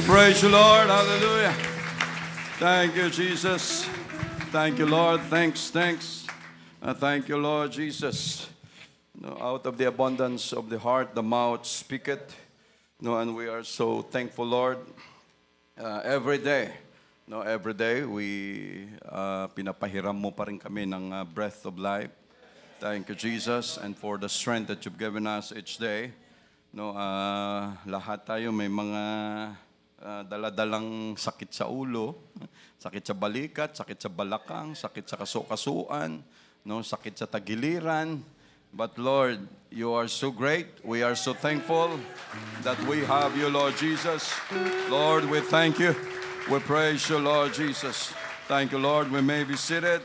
Praise you, Lord. Hallelujah. Thank you, Jesus. Thank you, Lord. Thanks. Thank you, Lord Jesus. No, out of the abundance of the heart, the mouth speaketh. No, and we are so thankful, Lord. Every day, we pinapahiram mo pa rin kami ng breath of life. Thank you, Jesus, and for the strength that you've given us each day. No, lahat tayo may mga daladalang sakit sa ulo, sakit sa balikat, sakit sa balakang, sakit sa kasukasuan, no, sakit sa tagiliran. But Lord, you are so great. We are so thankful that we have you, Lord Jesus. Lord, we thank you. We praise you, Lord Jesus. Thank you, Lord. We may be seated.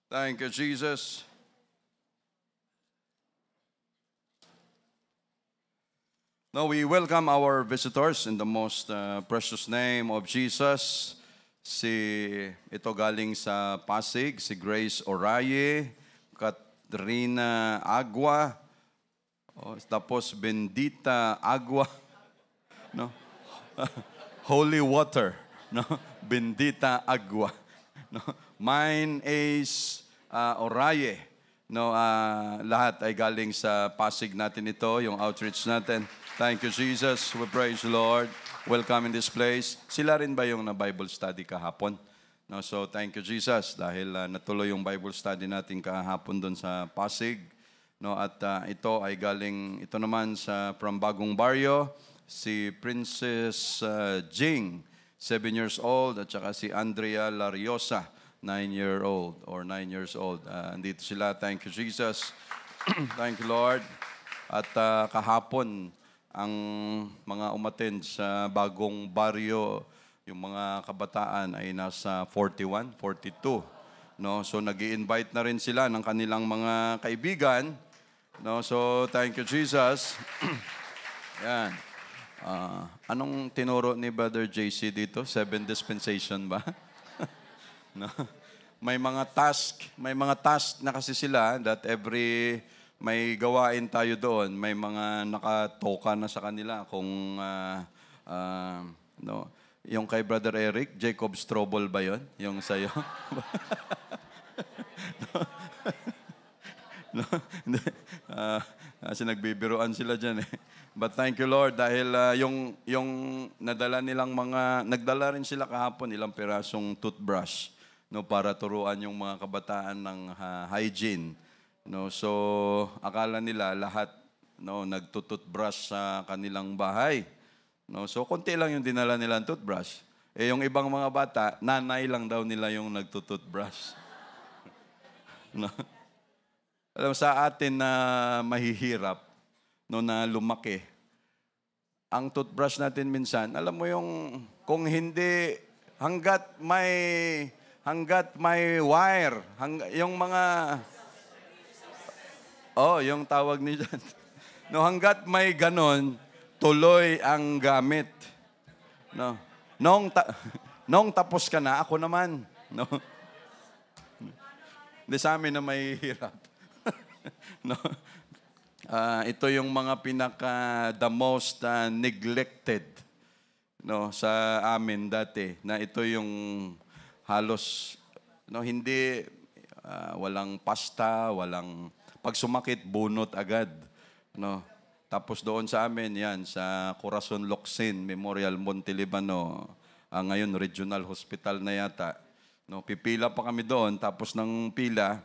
Thank you, Jesus. Now we welcome our visitors in the most precious name of Jesus. Ito galing sa Pasig, si Grace Oraye, Katrina Agua, tapos Bendita Agua, no? Holy water, no? Bendita Agua. No? Mine is Oraye. No, lahat ay galing sa Pasig natin ito, yung outreach natin. Thank you, Jesus. We praise the Lord. Welcome in this place. Sila rin ba yung na Bible study kahapon? No, so thank you, Jesus, dahil natuloy yung Bible study natin kahapon doon sa Pasig. No, at ito ay galing, ito naman sa from Bagong Barrio, si Princess Jing, 7 years old, at saka si Andrea Lariosa, 9 years old. Andito sila. Thank you, Jesus. Thank you, Lord. At kahapon, ang mga umattend sa Bagong Baryo, yung mga kabataan ay nasa 41, 42. No? So nag-i-invite na rin sila ng kanilang mga kaibigan. No? So thank you, Jesus. Yan. Anong tinuro ni Brother JC dito? 7 dispensation ba? No? May mga task na kasi sila that may gawain tayo doon, may mga nakatoka na sa kanila kung no, yung kay Brother Eric, Jacob Strobel ba yon? Yung sa'yo? No? Kasi nagbibiruan sila dyan eh. But thank you, Lord, dahil yung nagdala rin sila kahapon ilang pirasong toothbrush, no, para turuan yung mga kabataan ng hygiene. No, so akala nila lahat, no, nagtututbrush sa kanilang bahay. No, so konti lang yung dinala nilang toothbrush. Yung ibang mga bata, nanay lang daw nila yung nagtututbrush. No? Alam, sa atin na mahihirap, no, na lumaki, ang toothbrush natin minsan, alam mo yung kung hindi hanggat may wire, yung mga yung tawag ni dyan. No, hanggat may ganon, tuloy ang gamit. No. Nung tapos ka na, ako naman. No. Hindi sa amin na may hirap. No. Ito yung mga the most neglected, no, sa amin dati, na ito yung halos, no, hindi walang pasta, pag sumakit, bunot agad. No? Tapos doon sa amin, yan, sa Corazon Locsin Memorial Montelibano, ngayon Regional Hospital na yata. No? Pipila pa kami doon, tapos ng pila,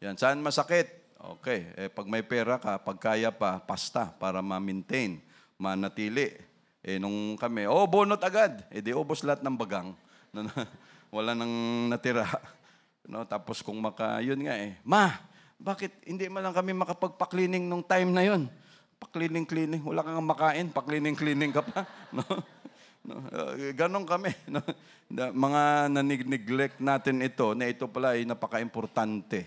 yan, saan masakit? Okay, pag may pera ka, pag kaya pa, pasta para ma-maintain, manatili. Nung kami, bunot agad. Di ubos lahat ng bagang. Wala nang natira. No? Tapos kung yun nga Ma, bakit hindi man lang kami makapagpa-cleaning nung time na yon? Pa-cleaning. Wala kang makain, pa-cleaning ka pa. No? No? Ganon kami. No? Mga neglect natin ito, na ito pala ay napaka-importante.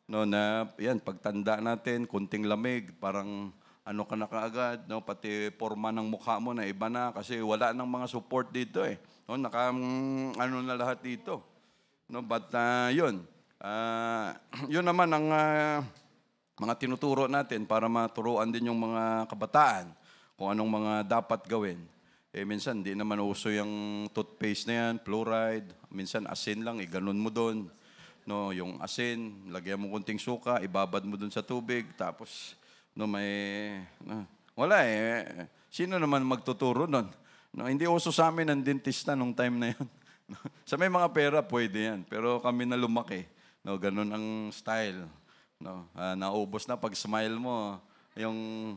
No? Na, yan, pagtanda natin, kunting lamig, parang ano ka na kaagad, no? Pati forma ng mukha mo na iba na kasi wala nang mga support dito eh. No? Ano na lahat dito. No? But yun. Yun naman ang mga tinuturo natin para maturuan din yung mga kabataan kung anong mga dapat gawin. Minsan, di naman uso yung toothpaste na yan, fluoride. Minsan, asin lang, ganun mo doon. No, yung asin, lagyan mo kunting suka, ibabad mo doon sa tubig, tapos, no, wala eh. Sino naman magtuturo nun? No, hindi uso sa amin ang dentista nung time na yun. Sa may mga pera, pwede yan. Pero kami na lumaki, no, ganun ang style. No, naubos na pag smile mo, yung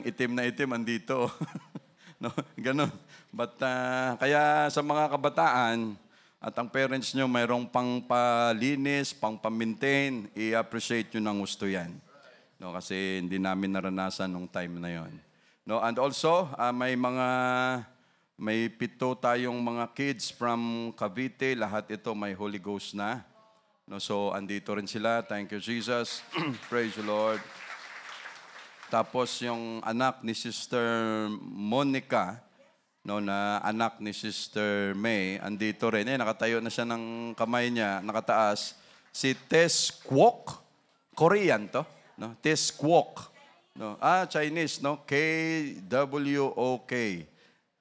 itim na itim andito. No, ganun. But kaya sa mga kabataan at ang parents nyo mayroong pangpalinis, pangpamintain, i-appreciate nyo ng gusto yan. No, kasi hindi namin naranasan nung time na yon. No, and also, may 7 tayong mga kids from Cavite. Lahat ito may Holy Ghost na. No, so, andito rin sila. Thank you, Jesus. Praise the Lord. Tapos yung anak ni Sister Monica, no, na anak ni Sister May, andito rin. Nakatayo na siya ng kamay niya, nakataas. Si Tess Kwok, Korean to, no? Tess Kwok. No? Chinese, no? Kwok.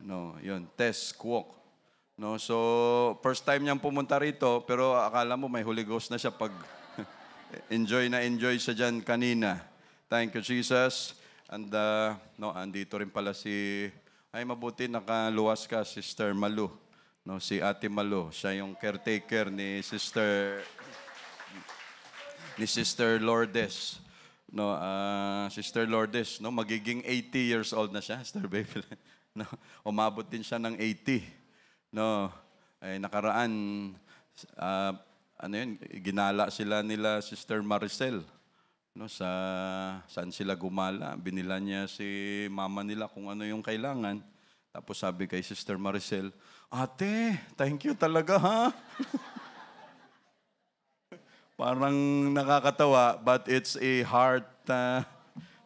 No, yun, Tess Kwok. No, so, first time niyang pumunta rito, pero akala mo may Holy Ghost na siya pag enjoy siya dyan kanina. Thank you, Jesus. And, no, andito rin pala mabuti nakaluwas ka, Sister Malu. No, si Ate Malu, siya yung caretaker ni Sister Lourdes. No, Sister Lourdes, no, magiging 80 years old na siya, Sister Baby. No, umabot din siya ng 80. No, nakaraan, ginala sila nila Sister Maricel. No, saan sila gumala? Binila niya si mama nila kung ano yung kailangan. Tapos sabi kay Sister Maricel, "Ate, thank you talaga, ha?" Parang nakakatawa, but it's a heart,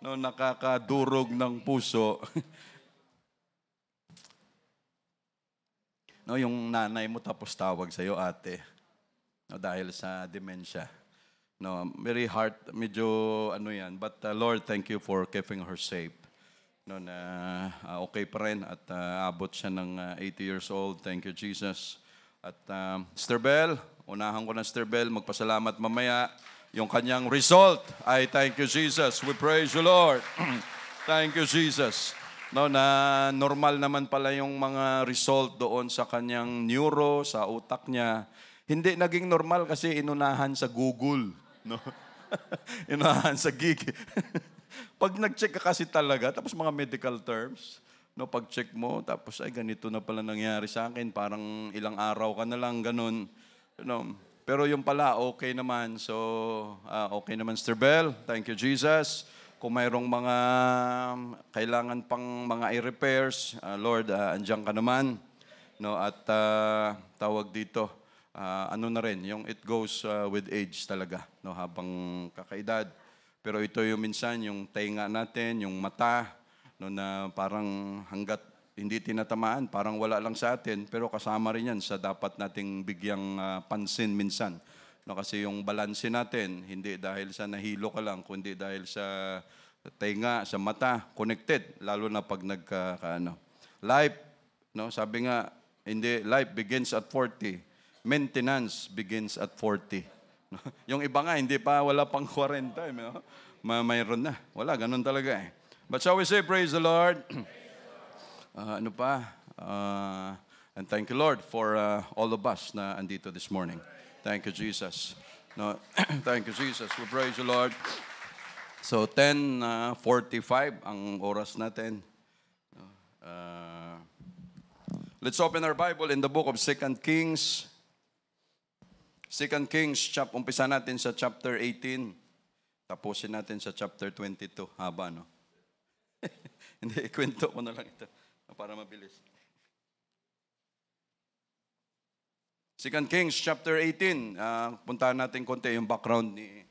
no, nakakadurog ng puso. No, yung nanay mo tapos tawag sa'yo, ate. No, dahil sa dementia. No, very hard, medyo yan. But Lord, thank you for keeping her safe. No, na okay pa rin at abot siya ng 80 years old. Thank you, Jesus. At Sister Bell, unahan ko na Sister Bell, magpasalamat mamaya. Yung kanyang result, ay thank you, Jesus. We praise you, Lord. Thank you, Jesus. No, na normal naman pala yung mga result doon sa kanyang neuro, sa utak niya. Hindi naging normal kasi inunahan sa Google. No? Inunahan sa gig. Pag nag-check ka kasi talaga, tapos mga medical terms, no, pag-check mo, tapos ay ganito na pala nangyari sa akin, parang ilang araw ka na lang, ganun. You know, pero yung pala, okay naman. So, okay naman, Sister Bell. Thank you, Jesus. Kung mayroong mga kailangan pang mga i-repairs, Lord, andiyan ka naman. No, at tawag dito, ano na rin, yung it goes with age talaga, no, habang kakaedad. Pero ito yung minsan, yung tainga natin, yung mata, no, na parang hanggat hindi tinatamaan, parang wala lang sa atin, pero kasama rin yan sa dapat nating bigyang pansin minsan. No, kasi yung balanse natin, hindi dahil sa nahilo ka lang, kundi dahil sa tainga, sa mata, connected, lalo na pag Life, no, sabi nga, hindi, life begins at 40. Maintenance begins at 40. Yung iba nga, wala pang 40. No? Mayroon na. Wala, ganun talaga eh. But shall we say, praise the Lord? And thank you, Lord, for all of us na andito this morning. Thank you, Jesus. No, thank you, Jesus. We praise the Lord. So, 10:45 ang oras natin. Let's open our Bible in the book of 2 Kings. 2 Kings, umpisa natin sa chapter 18. Tapusin natin sa chapter 22. Haba, no? Hindi, ikwento ko na lang ito para mabilis. 2 Kings chapter 18. Puntahan natin konti yung background ni...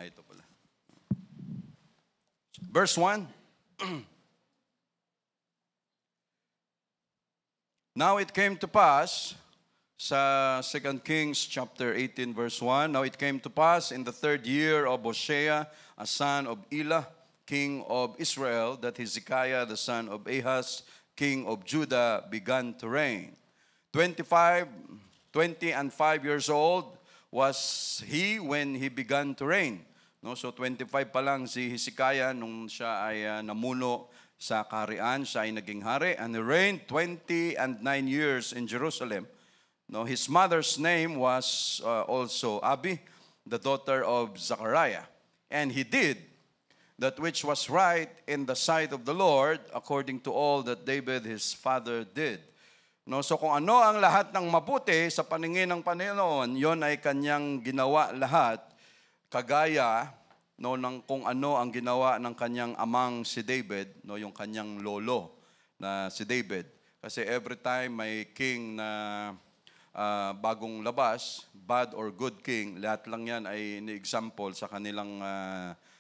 ito pala. Verse 1. Now it came to pass, sa 2 Kings chapter 18 verse 1. Now it came to pass in the 3rd year of Hoshea, a son of Elah, king of Israel, that Hezekiah the son of Ahaz, king of Judah, began to reign. 20 and 5 years old was he when he began to reign. No, so 25 pa lang si Hezekiah nung siya ay namuno sa kaharian, siya ay naging hari, and he reigned 20 and 9 years in Jerusalem. No, his mother's name was also Abi, the daughter of Zechariah. And he did that which was right in the sight of the Lord, according to all that David his father did. No, so kung ano ang lahat ng mabuti sa paningin ng Panginoon, yon ay kanyang ginawa lahat, kagaya no, ng kung ano ang ginawa ng kanyang amang si David, no, yung kanyang lolo na si David. Kasi every time may king na bagong labas, bad or good king, lahat lang yan ay ni-example sa kanilang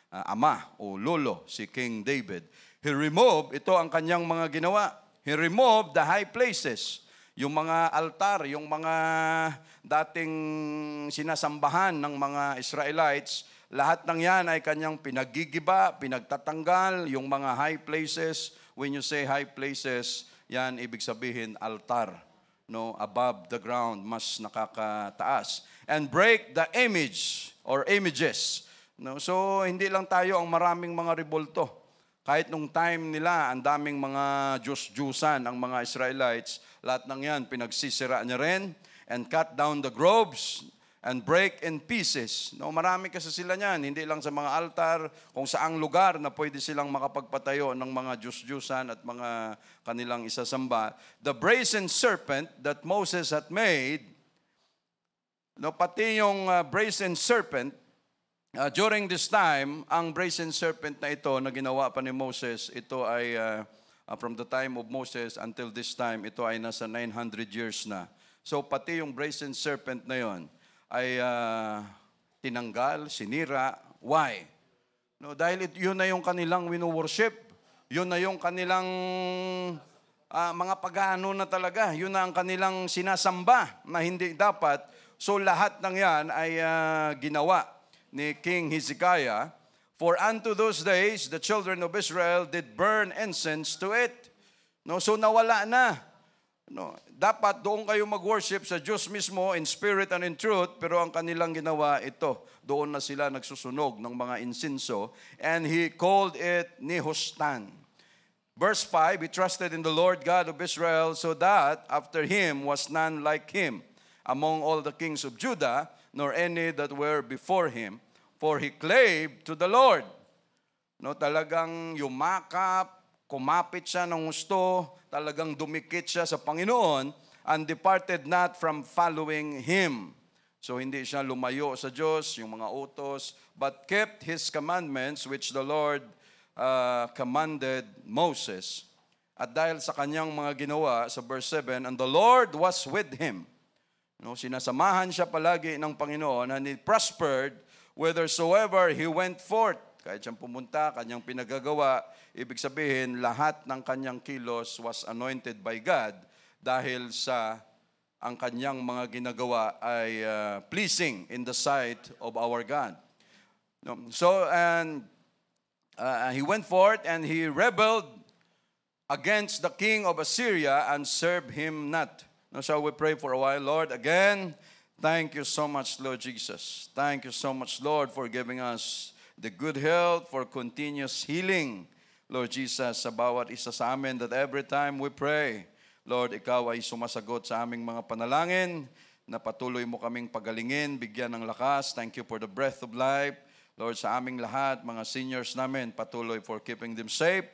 ama o lolo, si King David. He removed, ito ang kanyang mga ginawa, he removed the high places, yung mga altar, yung mga dating sinasambahan ng mga Israelites, lahat ng yan ay kanyang pinagigiba, pinagtatanggal, yung mga high places. When you say high places, yan ibig sabihin altar. No, above the ground, mas nakakataas. And break the image or images. No, so hindi lang tayo ang maraming mga rebulto. Kahit nung time nila, ang daming mga Diyos-Diyusan ang mga Israelites, lahat ng yan pinagsisira niya rin, and cut down the groves and break in pieces. No, marami kasi sila niyan, hindi lang sa mga altar, kung saang lugar na pwede silang makapagpatayo ng mga Diyos-Diyusan at mga kanilang isasamba. The brazen serpent that Moses had made, no, pati yung brazen serpent, during this time, ang brazen serpent na ito na ginawa pa ni Moses, ito ay from the time of Moses until this time, ito ay nasa 900 years na. So pati yung brazen serpent na yon ay tinanggal, sinira. Why? No, dahil yun na yung kanilang wino-worship. Yun na yung kanilang mga pagano na talaga. Yun na ang kanilang sinasamba na hindi dapat. So lahat ng yan ay ginawa ni King Hezekiah. For unto those days, the children of Israel did burn incense to it. No, so nawala na. No, dapat doon kayo mag-worship sa Diyos mismo in spirit and in truth, pero ang kanilang ginawa ito, doon na sila nagsusunog ng mga insinso, and he called it Nehostan. Verse 5, he trusted in the Lord God of Israel, so that after him was none like him among all the kings of Judah, nor any that were before him, for he clave to the Lord. No, talagang yumakap, kumapit siya ng gusto, talagang dumikit siya sa Panginoon, and departed not from following Him. So hindi siya lumayo sa Diyos, yung mga utos, but kept His commandments which the Lord commanded Moses. At dahil sa kanyang mga ginawa, sa verse 7, and the Lord was with him. No, sinasamahan siya palagi ng Panginoon, and he prospered whithersoever he went forth. Kahit siyang pumunta, kanyang pinagagawa, ibig sabihin, lahat ng kanyang kilos was anointed by God dahil sa ang kanyang mga ginagawa ay pleasing in the sight of our God. So, and he went forth and he rebelled against the king of Assyria and served him not. Now, shall we pray for a while? Lord, again, thank you so much, Lord Jesus. Thank you so much, Lord, for giving us the good health, for continuous healing, Lord Jesus, sa bawat isa sa amin, that every time we pray, Lord, ikaw ay sumasagot sa aming mga panalangin, na patuloy mo kaming pagalingin, bigyan ng lakas. Thank you for the breath of life. Lord, sa aming lahat, mga seniors namin, patuloy for keeping them safe.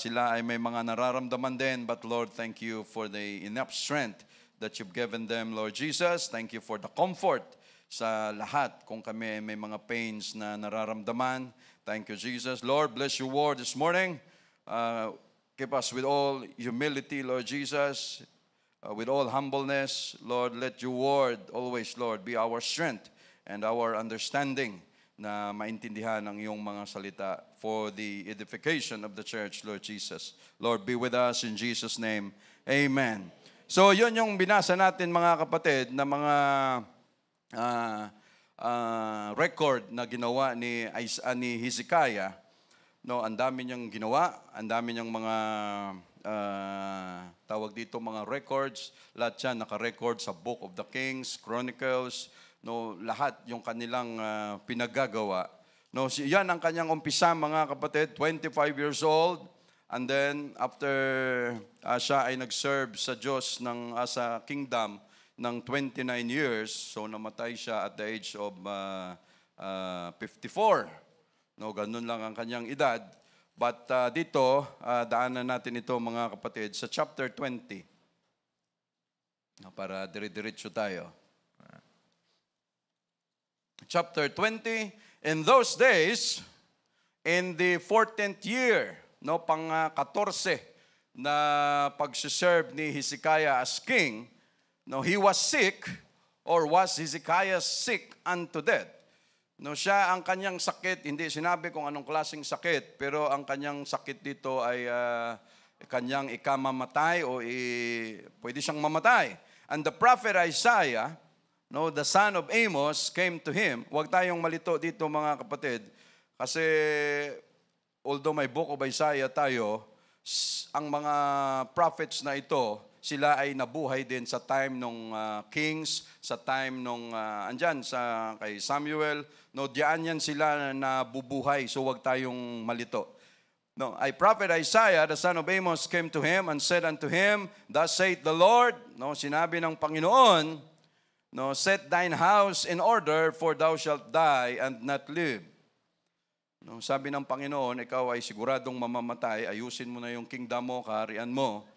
Sila ay may mga nararamdaman din, but Lord, thank you for the enough strength that you've given them, Lord Jesus. Thank you for the comfort sa lahat kung kami may mga pains na nararamdaman. Thank you, Jesus. Lord, bless your word this morning. Keep us with all humility, Lord Jesus, with all humbleness. Lord, let your word always, Lord, be our strength and our understanding na maintindihan ang iyong mga salita for the edification of the church, Lord Jesus. Lord, be with us in Jesus' name. Amen. So, yun yung binasa natin mga kapatid na mga record na ginawa ni Hezekiah. No, ang dami niyang ginawa, ang dami niyang mga tawag dito mga records, lahat yan naka-record sa Book of the Kings, Chronicles, no, lahat yung kanilang pinagagawa. No, yan ang kanyang umpisa mga kapatid, 25 years old, and then after siya ay nag-serve sa Diyos sa kingdom ng 29 years, so namatay siya at the age of 54. No, ganun lang ang kanyang edad. But dito, daanan natin ito mga kapatid sa chapter 20. Para dire-diretso tayo. Chapter 20, in those days, in the 14th year, no, pang-14 na pag-serve ni Hezekiah as king, no, he was sick, or was Hezekiah sick unto death. No, siya ang kanyang sakit, hindi sinabi kung anong klaseng sakit, pero ang kanyang sakit dito ay kanyang ikamamatay o pwede siyang mamatay. And the prophet Isaiah, no, the son of Amos, came to him. Huwag tayong malito dito mga kapatid, kasi although may book of Isaiah tayo, ang mga prophets na ito, sila ay nabuhay din sa time ng kings, sa time ng andyan kay Samuel. No, diyan yan sila nabubuhay. So wag tayong malito. No, prophet Isaiah, the son of Amos, came to him and said unto him, Thus saith the Lord, no, sinabi ng Panginoon, no, set thine house in order, for thou shalt die and not live. No, sabi ng Panginoon, ikaw ay siguradong mamamatay, ayusin mo na yung kingdom mo, kaharian mo.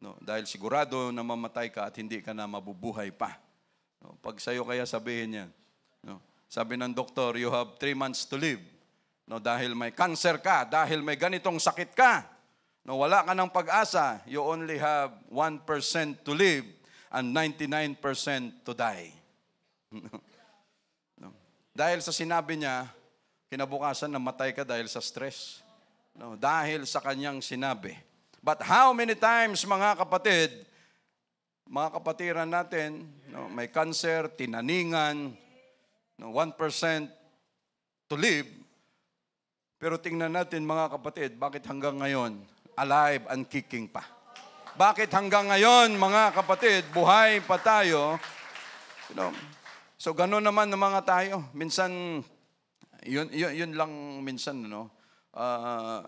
No, dahil sigurado na mamatay ka at hindi ka na mabubuhay pa. No, pag sa'yo kaya sabihin yan. No, sabi ng doktor, you have 3 months to live. No, dahil may cancer ka, dahil may ganitong sakit ka. No, wala ka ng pag-asa. You only have 1% to live and 99% to die. No, dahil sa sinabi niya, kinabukasan namatay ka dahil sa stress. No, dahil sa kanyang sinabi. But how many times, mga kapatid, mga kapatiran natin, no, may cancer, tinaningan, no, 1% to live. Pero tingnan natin, mga kapatid, bakit hanggang ngayon, alive and kicking pa? Bakit hanggang ngayon, mga kapatid, buhay pa tayo? You know, so gano'n naman ng mga tayo. Minsan, yun lang minsan, no?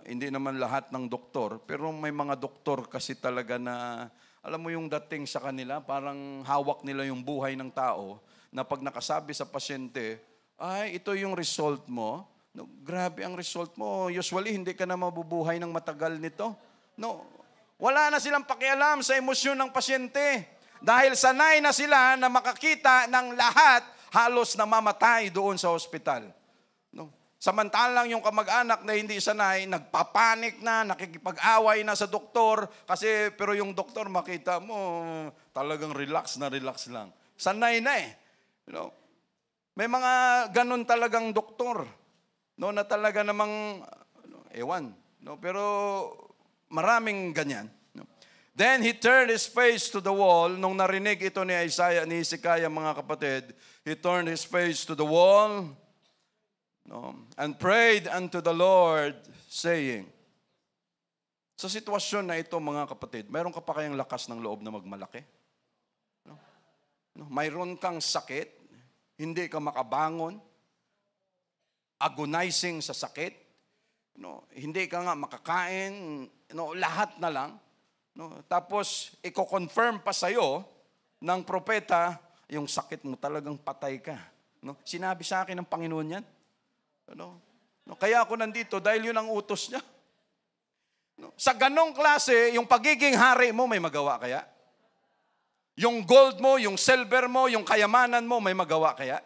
Hindi naman lahat ng doktor, pero may mga doktor kasi talaga na, alam mo yung dating sa kanila, parang hawak nila yung buhay ng tao, na pag nakasabi sa pasyente, ay, ito yung result mo. No, grabe ang result mo. Usually, hindi ka na mabubuhay ng matagal nito. No, wala na silang pakialam sa emosyon ng pasyente. Dahil sanay na sila na makakita ng lahat, halos namamatay doon sa ospital. No. Samantalang yung kamag-anak na hindi sanay, nagpapanik na, nakikipag-away na sa doktor, pero yung doktor makita mo, talagang relax lang. Sanay na eh. You know? May mga ganun talagang doktor, no, na talaga namang, ewan, no, pero maraming ganyan. No? Then he turned his face to the wall. Nung narinig ito ni Hezekiah, mga kapatid, he turned his face to the wall, no, and prayed unto the Lord, saying, sa sitwasyon na ito, mga kapatid, mayroon ka pa kayang lakas ng loob na magmalaki? No? No? Mayroon kang sakit, hindi ka makabangon, agonizing sa sakit, no? Hindi ka nga makakain, no? Lahat na lang. No? Tapos, i-confirm pa sa'yo ng propeta, yung sakit mo talagang patay ka. No? Sinabi sa akin ng Panginoon yan. No? No, kaya ako nandito dahil yun ang utos niya. No? Sa ganong klase, yung pagiging hari mo, may magawa kaya? Yung gold mo, yung silver mo, yung kayamanan mo, may magawa kaya?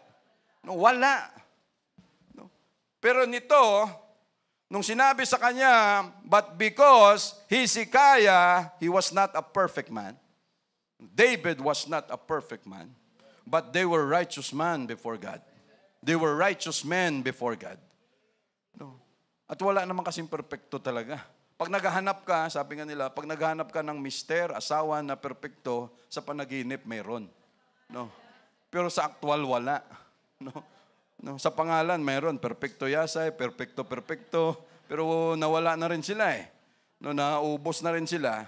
No, wala. No? Pero nito, nung sinabi sa kanya, but because Hezekiah, he was not a perfect man. David was not a perfect man. But they were righteous men before God. They were righteous men before God. No. At wala naman kasing perfecto talaga. Pag naghahanap ka, sabi nga nila, pag naghahanap ka ng mister, asawa na perpekto, sa panaginip meron. No. Pero sa aktual, wala. No. No. Sa pangalan, meron. Perpekto Yasay, perpekto. Pero nawala na rin sila eh. No, naubos na rin sila.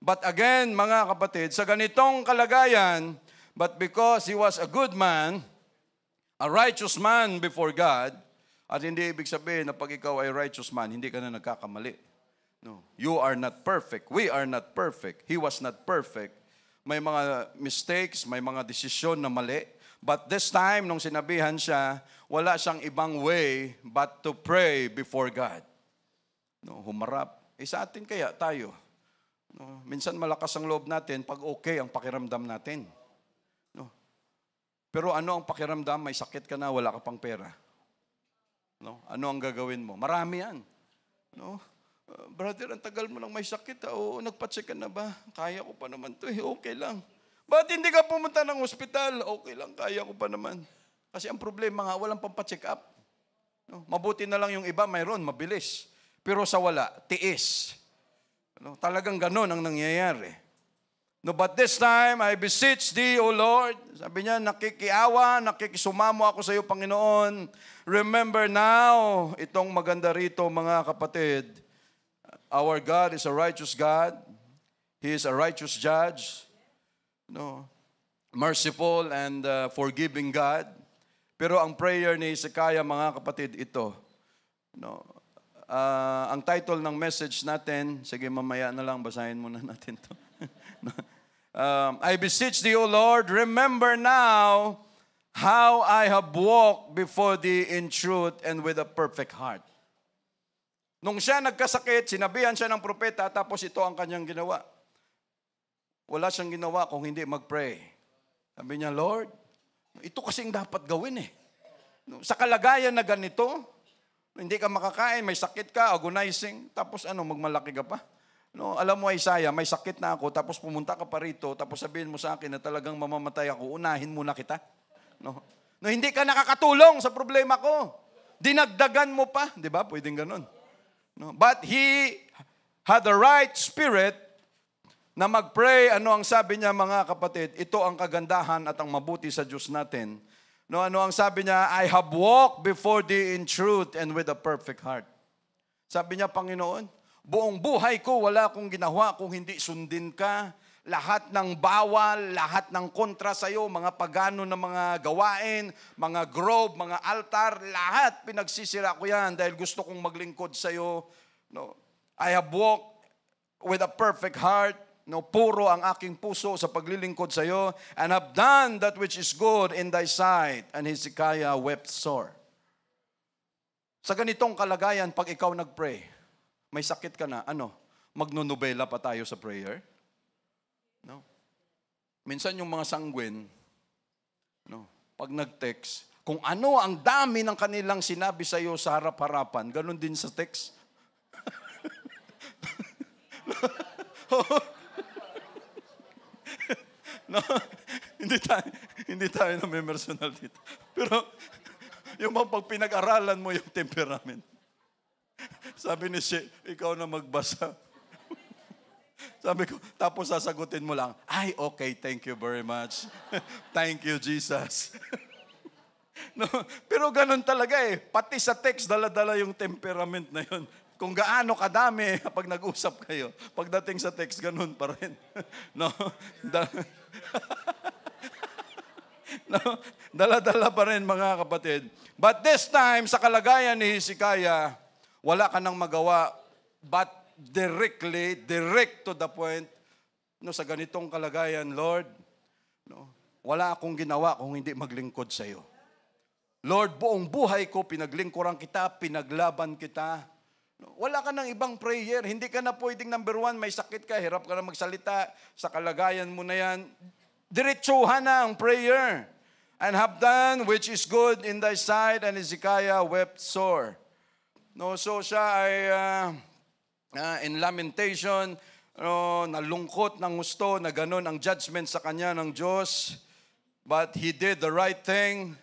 But again, mga kapatid, sa ganitong kalagayan, but because he was a good man, a righteous man before God, at hindi ibig sabihin na pag ikaw ay righteous man, hindi ka na nagkakamali. No. You are not perfect. We are not perfect. He was not perfect. May mga mistakes, may mga desisyon na mali. But this time, nung sinabihan siya, wala siyang ibang way but to pray before God. No, humarap. Sa atin kaya tayo. No, minsan malakas ang loob natin pag okay ang pakiramdam natin. No. Pero ano ang pakiramdam? May sakit ka na, wala ka pang pera. No? Ano ang gagawin mo? Marami yan. No? Brother, ang tagal mo nang may sakit. Oo, nagpa-check ka na ba? Kaya ko pa naman to. Okay lang. Ba't hindi ka pumunta ng ospital? Okay lang, kaya ko pa naman. Kasi ang problema nga, walang pampacheck up. No? Mabuti na lang yung iba, mayroon, mabilis. Pero sa wala, tiis. No? Talagang ganon ang nangyayari. No, but this time, I beseech thee, O Lord. Sabi niya, nakikiawa, nakikisumamo ako sa iyo, Panginoon. Remember now, itong maganda rito, mga kapatid. Our God is a righteous God. He is a righteous judge. No, merciful and forgiving God. Pero ang prayer ni Hezekiah, mga kapatid, ito. No, ang title ng message natin, sige mamaya na lang, basahin muna natin to. I beseech thee, O Lord, remember now how I have walked before thee in truth and with a perfect heart. Nung siya nagkasakit, sinabihan siya ng propeta, tapos ito ang kanyang ginawa. Wala siyang ginawa kung hindi mag-pray. Sabi niya, Lord, ito kasing dapat gawin eh. Sa kalagayan na ganito, hindi ka makakain, may sakit ka, agonizing, tapos magmalaki ka pa. No, alam mo, Isaiah, may sakit na ako, tapos pumunta ka pa rito, tapos sabihin mo sa akin na talagang mamamatay ako, unahin muna kita. No, hindi ka nakakatulong sa problema ko. Dinagdagan mo pa. Di ba? Pwedeng ganun. No, but he had the right spirit na mag-pray. Ano ang sabi niya, mga kapatid? Ito ang kagandahan at ang mabuti sa Diyos natin. No, ano ang sabi niya? I have walked before thee in truth and with a perfect heart. Sabi niya, Panginoon, buong buhay ko, wala akong ginawa kung hindi sundin ka. Lahat ng bawal, lahat ng kontra sa'yo, mga pagano na mga gawain, mga grove, mga altar, lahat pinagsisira ko yan dahil gusto kong maglingkod sa'yo. No, I have walked with a perfect heart. No, puro ang aking puso sa paglilingkod sa'yo. And have done that which is good in thy sight. And Hezekiah wept sore. Sa ganitong kalagayan, pag ikaw nag-pray, may sakit ka na, magnonobela pa tayo sa prayer? No. Minsan yung mga sanguine, pag nag-text, kung ano ang dami ng kanilang sinabi sa iyo sa harap-harapan, ganun din sa text. No, hindi tayo na may personal dito. Pero yung pag pinag-aralan mo yung temperament. Sabi ni She, ikaw na magbasa. Sabi ko, tapos sasagutin mo lang, ay, okay, thank you very much. Thank you, Jesus. No, pero ganun talaga eh. Pati sa text, dala-dala yung temperament na yun. Kung gaano kadami pag nag-usap kayo, pagdating sa text, ganun pa rin. No? No? Dala-dala pa rin, mga kapatid. But this time, sa kalagayan ni Hezekiah, wala ka nang magawa, but direct to the point, sa ganitong kalagayan, Lord, wala akong ginawa kung hindi maglingkod sa iyo. Lord, buong buhay ko, pinaglingkuran kita, pinaglaban kita. Wala ka ng ibang prayer. Hindi ka na pwedeng number one, may sakit ka, hirap ka na magsalita, sa kalagayan mo na yan. Diretsuhan na ang prayer. And have done which is good in thy sight, and Hezekiah wept sore. So siya ay in lamentation, nalungkot ng gusto na ganun ang judgment sa kanya ng Diyos. But he did the right thing.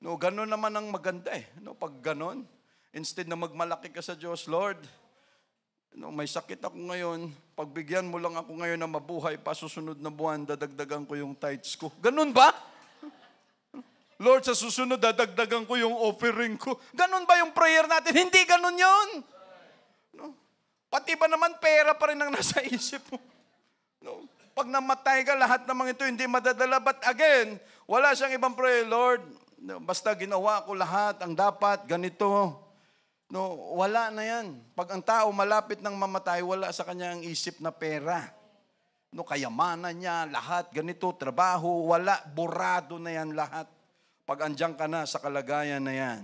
Ganun naman ang maganda eh. Pag ganun, instead na magmalaki ka sa Diyos, Lord, No, may sakit ako ngayon, pagbigyan mo lang ako ngayon na mabuhay, pa susunod na buwan, dadagdagan ko yung tithes ko. Ganun ba? Lord, sa susunod, dadagdagan ko yung offering ko. Ganun ba yung prayer natin? Hindi ganun yun. No? Pati ba naman pera pa rin ang nasa isip mo? No? Pag namatay ka, lahat ng mga ito hindi madadala. But again, wala siyang ibang prayer. Lord, basta ginawa ko lahat, ang dapat, ganito. No, wala na yan. Pag ang tao malapit ng mamatay, wala sa kanya ang isip na pera. No, kayamanan niya, lahat, ganito, trabaho, wala, burado na yan lahat. Pag andyan ka na sa kalagayan na yan.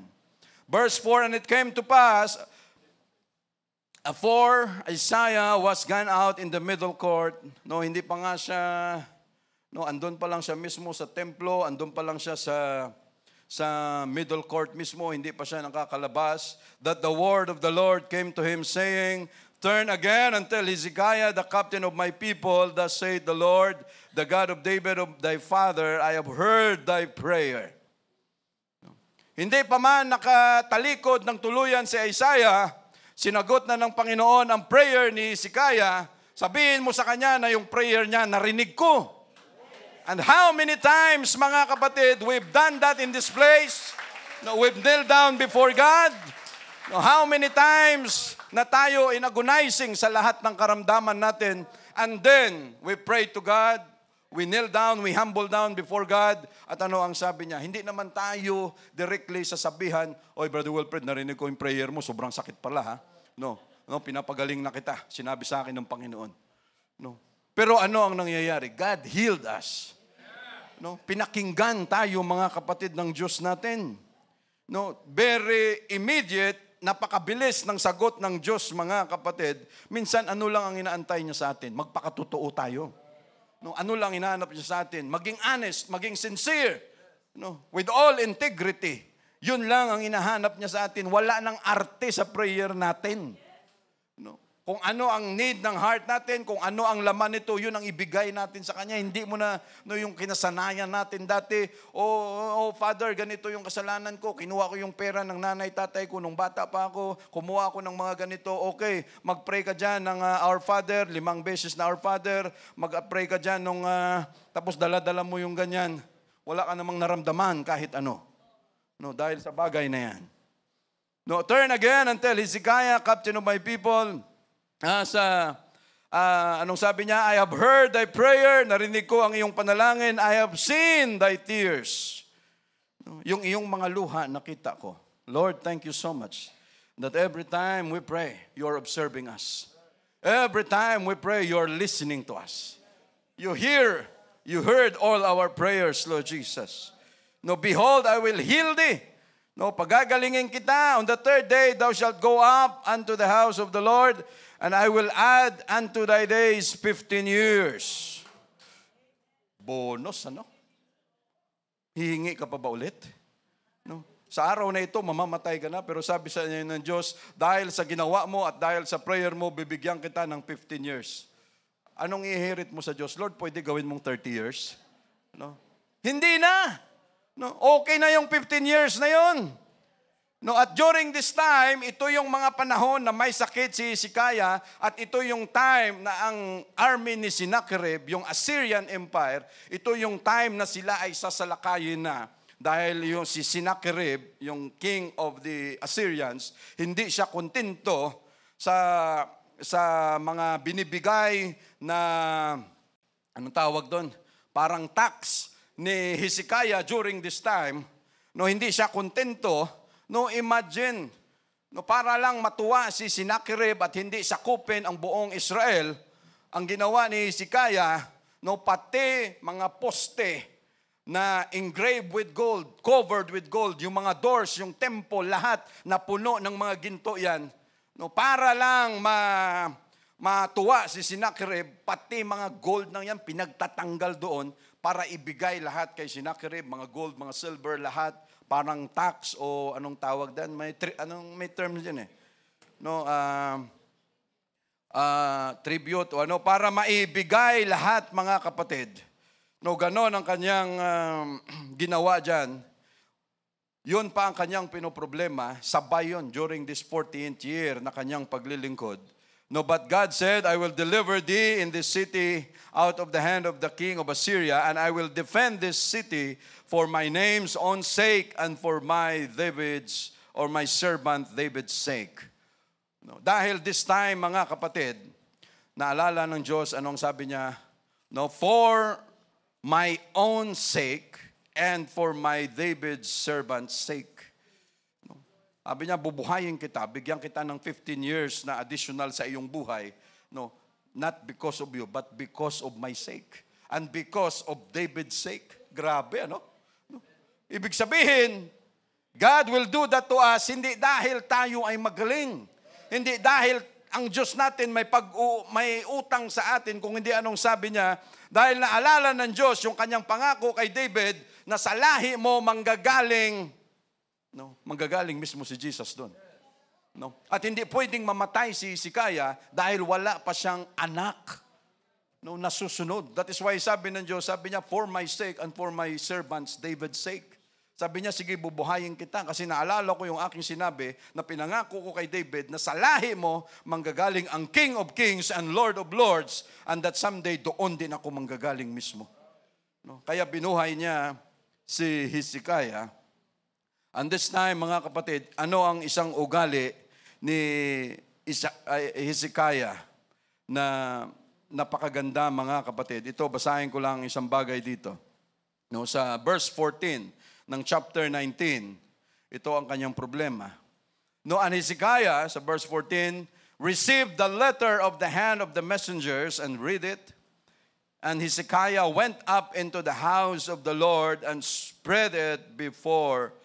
Verse 4, and it came to pass, for Isaiah was gone out in the middle court. No, hindi pa nga siya, no, andun pa lang siya mismo sa templo, andun pa lang siya sa middle court mismo, hindi pa siya nakakalabas, that the word of the Lord came to him saying, turn again and tell Hezekiah, the captain of my people, thus saith the Lord, the God of David of thy father, I have heard thy prayer. Hindi pa man nakatalikod ng tuluyan si Isaiah, sinagot na ng Panginoon ang prayer ni Hezekiah, sabihin mo sa kanya na yung prayer niya narinig ko. And how many times, mga kapatid, we've done that in this place? No, we've knelt down before God. No, how many times na tayo in-agonizing sa lahat ng karamdaman natin, and then we pray to God, we kneel down, we humble down before God, at ano ang sabi niya? Hindi naman tayo directly sasabihan, oy, Brother Wilfred, narinig ko yung prayer mo, sobrang sakit pala, ha? No, pinapagaling na kita, sinabi sa akin ng Panginoon. No. Pero ano ang nangyayari? God healed us. No, pinakinggan tayo, mga kapatid ng Diyos natin. No, very immediate, napakabilis ng sagot ng Diyos, mga kapatid. Minsan, ano lang ang inaantay niya sa atin? Magpakatotoo tayo. No, ano lang hinahanap niya sa atin? Maging honest, maging sincere. No, with all integrity. Yun lang ang hinahanap niya sa atin. Wala nang arte sa prayer natin. No, kung ano ang need ng heart natin, kung ano ang laman nito, yun ang ibigay natin sa Kanya. Hindi mo na yung kinasanayan natin dati, oh, Father, ganito yung kasalanan ko. Kinuha ko yung pera ng nanay, tatay ko nung bata pa ako. Kumuha ako ng mga ganito. Okay, mag-pray ka dyan ng Our Father, 5 beses na Our Father. Mag-pray ka dyan nung, tapos dala-dala mo yung ganyan. Wala ka namang naramdaman kahit ano. No, dahil sa bagay na yan. No, turn again and tell Hezekiah, captain of my people, anong sabi niya? I have heard thy prayer, narinig ko ang iyong panalangin, I have seen thy tears. Yung iyong mga luha, nakita ko. Lord, thank you so much that every time we pray, you're observing us. Every time we pray, you're listening to us. You heard all our prayers, Lord Jesus. No, behold, I will heal thee. No, pagagalingin kita. On the third day, thou shalt go up unto the house of the Lord, and I will add unto thy days 15 years. Bonus, ano? Hihingi ka pa ba ulit? No? Sa araw na ito, mamamatay ka na, pero sabi sa inyo ng Diyos, dahil sa ginawa mo at dahil sa prayer mo, bibigyan kita ng 15 years. Anong ihirit mo sa Diyos? Lord, pwede gawin mong 30 years? No? Hindi na! No? Okay na yung 15 years na yun. No, at during this time, ito yung mga panahon na may sakit si Hezekiah, at ito yung time na ang army ni Sennacherib, yung Assyrian Empire, ito yung time na sila ay sasalakayin na. Dahil yung si Sennacherib, yung king of the Assyrians, hindi siya kontento sa mga binibigay na, anong tawag doon? Parang tax ni Hezekiah during this time. No, hindi siya kontento. No, imagine, no, para lang matuwa si Sennacherib at hindi sakupin ang buong Israel, ang ginawa ni Hezekiah, no, pati mga poste na engraved with gold, covered with gold, yung mga doors, yung temple, lahat na puno ng mga ginto yan, no, para lang matuwa si Sennacherib, pati mga gold na yan, pinagtatanggal doon para ibigay lahat kay Sennacherib, mga gold, mga silver, lahat, parang tax o anong tawag dan, may term diyan eh. No, tribute o ano, para maibigay lahat, mga kapatid. No, ganon ang kanyang ginawa diyan. Yun pa ang kanyang pinoproblema, sabay yun during this 14th year na kanyang paglilingkod, No, but God said, I will deliver thee in this city out of the hand of the king of Assyria, and I will defend this city for my name's own sake and for my David's or my servant David's sake. No, dahil this time, mga kapatid, naalala ng Diyos, anong sabi niya? No, for my own sake and for my David's servant's sake. No, sabi niya, bubuhayin kita, bigyan kita ng 15 years na additional sa iyong buhay. No, not because of you, but because of my sake. And because of David's sake. Grabe, ano? No? Ibig sabihin, God will do that to us, hindi dahil tayo ay magaling. Hindi dahil ang Diyos natin may utang sa atin, kung hindi anong sabi niya, dahil naalala ng Diyos yung kanyang pangako kay David na sa lahi mo manggagaling mismo si Jesus doon. No? At hindi pwedeng mamatay si Hezekiah dahil wala pa siyang anak na susunod. That is why sabi ng Diyos, sabi niya, for my sake and for my servants David's sake. Sabi niya, sige, bubuhayin kita kasi naalala ko yung aking sinabi na pinangako ko kay David na sa lahi mo manggagaling ang King of Kings and Lord of Lords, and that someday doon din ako manggagaling mismo. No? Kaya binuhay niya si Hezekiah. And this time, mga kapatid, ano ang isang ugali ni Hezekiah na napakaganda, mga kapatid? Ito, basahin ko lang isang bagay dito. No, sa verse 14 ng chapter 19, ito ang kanyang problema. No, and Hezekiah, sa verse 14, received the letter of the hand of the messengers and read it. And Hezekiah went up into the house of the Lord and spread it before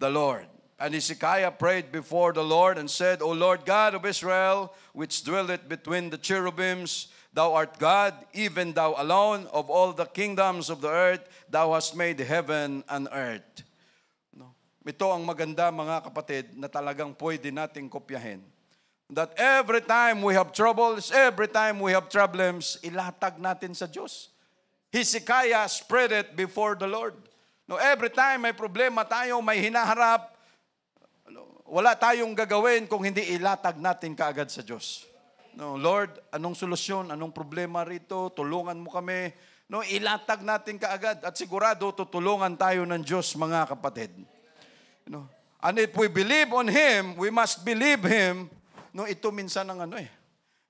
the Lord. And Hezekiah prayed before the Lord and said, O Lord God of Israel, which dwelleth between the cherubims, Thou art God, even Thou alone, of all the kingdoms of the earth, Thou hast made heaven and earth. No? Ito ang maganda, mga kapatid, na talagang pwede nating kopyahin. That every time we have troubles, every time we have problems, ilatag natin sa Diyos. Hezekiah spread it before the Lord. No, every time may problema tayo, may hinaharap, wala tayong gagawin kung hindi ilatag natin kaagad sa Diyos. No, Lord, anong solusyon, anong problema rito? Tulungan mo kami. No, ilatag natin kaagad at sigurado tutulungan tayo ng Diyos, mga kapatid. No, and if we believe on Him, we must believe Him. No, ito minsan ang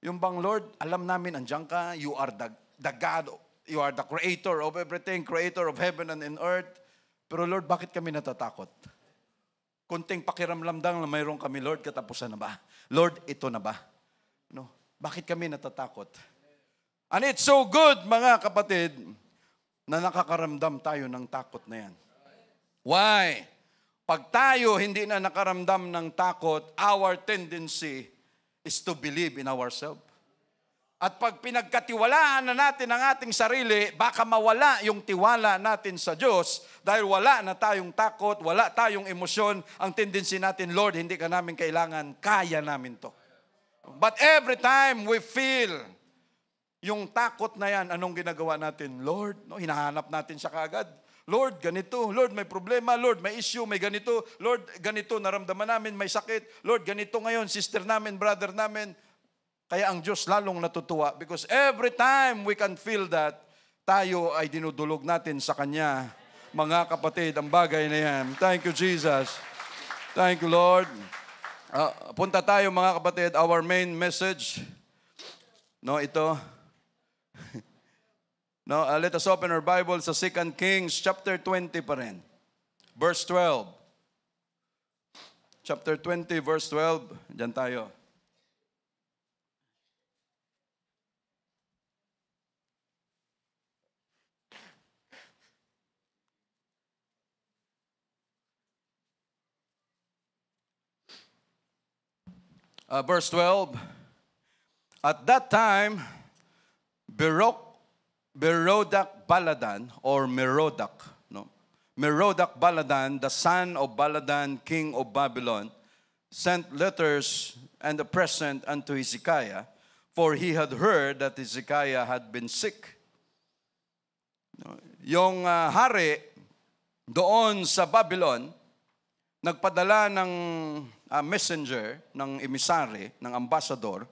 yung bang Lord, alam namin andiyan ka, you are the God, you are the creator of everything, creator of heaven and in earth. Pero Lord, bakit kami natatakot? Kunting pakiramdam lang na mayroon kami, Lord, katapusan na ba? Lord, ito na ba? No, bakit kami natatakot? And it's so good, mga kapatid, na nakakaramdam tayo ng takot na yan. Why? Pag tayo hindi na nakaramdam ng takot, our tendency is to believe in ourselves. At pag pinagkatiwalaan na natin ang ating sarili, baka mawala yung tiwala natin sa Diyos dahil wala na tayong takot, wala tayong emosyon. Ang tendency natin, Lord, hindi ka namin kailangan, kaya namin to. But every time we feel yung takot na yan, anong ginagawa natin? Lord, no, hinahanap natin siya kaagad. Lord, ganito. Lord, may problema. Lord, may issue. May ganito. Lord, ganito, naramdaman namin, may sakit. Lord, ganito ngayon, sister namin, brother namin. Kaya ang Diyos lalong natutuwa because every time we can feel that, tayo ay dinudulog natin sa Kanya. Mga kapatid, ang bagay na yan. Thank you, Jesus. Thank you, Lord. Punta tayo, mga kapatid, our main message. No, ito. No, let us open our Bible sa 2 Kings chapter 20 pa rin. Verse 12. Chapter 20, verse 12. Diyan tayo. Verse 12, at that time, Merodach Baladan, or Merodach, no? Merodach Baladan, the son of Baladan, king of Babylon, sent letters and a present unto Hezekiah, for he had heard that Hezekiah had been sick. Yung hari doon sa Babylon, nagpadala ng messenger, ng emisary, ng ambassador,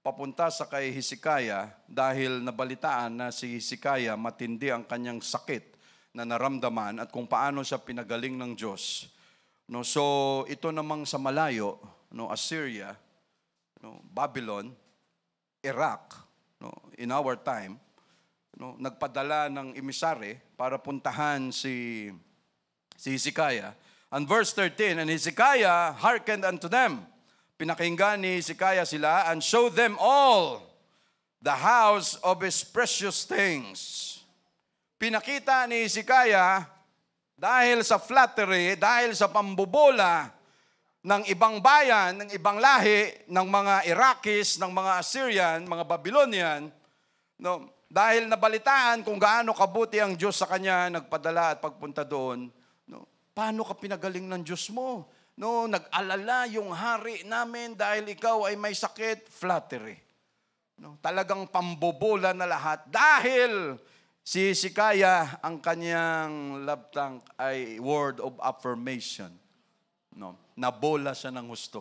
papunta sa kay Hezekiah dahil nabalitaan na si Hezekiah matindi ang kanyang sakit na naramdaman at kung paano siya pinagaling ng Diyos. No, so ito namang sa malayo, no, Assyria, no, Babylon, Iraq, no, in our time, no, nagpadala ng emisary para puntahan si Hezekiah. And verse 13, and Hezekiah hearkened unto them. Pinakinggan ni Hezekiah sila and showed them all the house of his precious things. Pinakita ni Hezekiah dahil sa flattery, dahil sa pambobola ng ibang bayan, ng ibang lahi, ng mga Iraqis, ng mga Assyrian, mga Babylonian, no, dahil nabalitaan kung gaano kabuti ang Diyos sa kanya, nagpadala at pagpunta doon, no, paano ka pinagaling ng Diyos mo? No, nag-alala yung hari namin dahil ikaw ay may sakit, flattery. No, talagang pambobola na lahat dahil si Hezekiah ang kanyang love tank ay word of affirmation. No, nabola siya ng husto.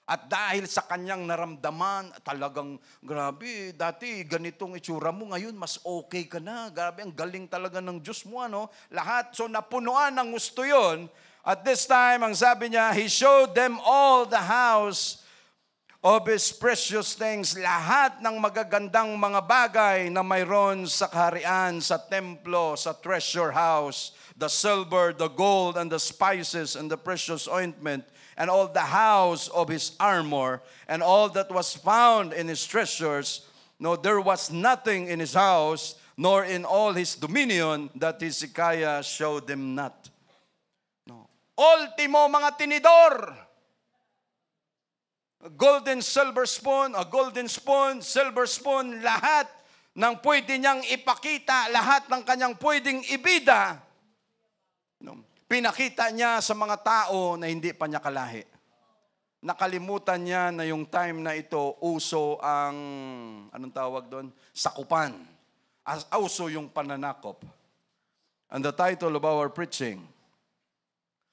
At dahil sa kanyang naramdaman, talagang grabe, dati ganitong itsura mo, ngayon mas okay ka na. Grabe, ang galing talaga ng Diyos mo, ano? Lahat, so napunuan ng gusto yon. At this time, ang sabi niya, he showed them all the house of his precious things. Lahat ng magagandang mga bagay na mayroon sa kaharian, sa templo, sa treasure house, the silver, the gold, and the spices, and the precious ointment, and all the house of his armor, and all that was found in his treasures. No, there was nothing in his house, nor in all his dominion, that Hezekiah showed them not. Ultimo mga tinidor. Golden silver spoon, a golden spoon, silver spoon, lahat ng pwede niyang ipakita, lahat ng kanyang pwedeng ibida, no, pinakita niya sa mga tao na hindi pa niya kalahi. Nakalimutan niya na yung time na ito, uso ang, anong tawag doon? Sakupan. Uso yung pananakop. And the title of our preaching,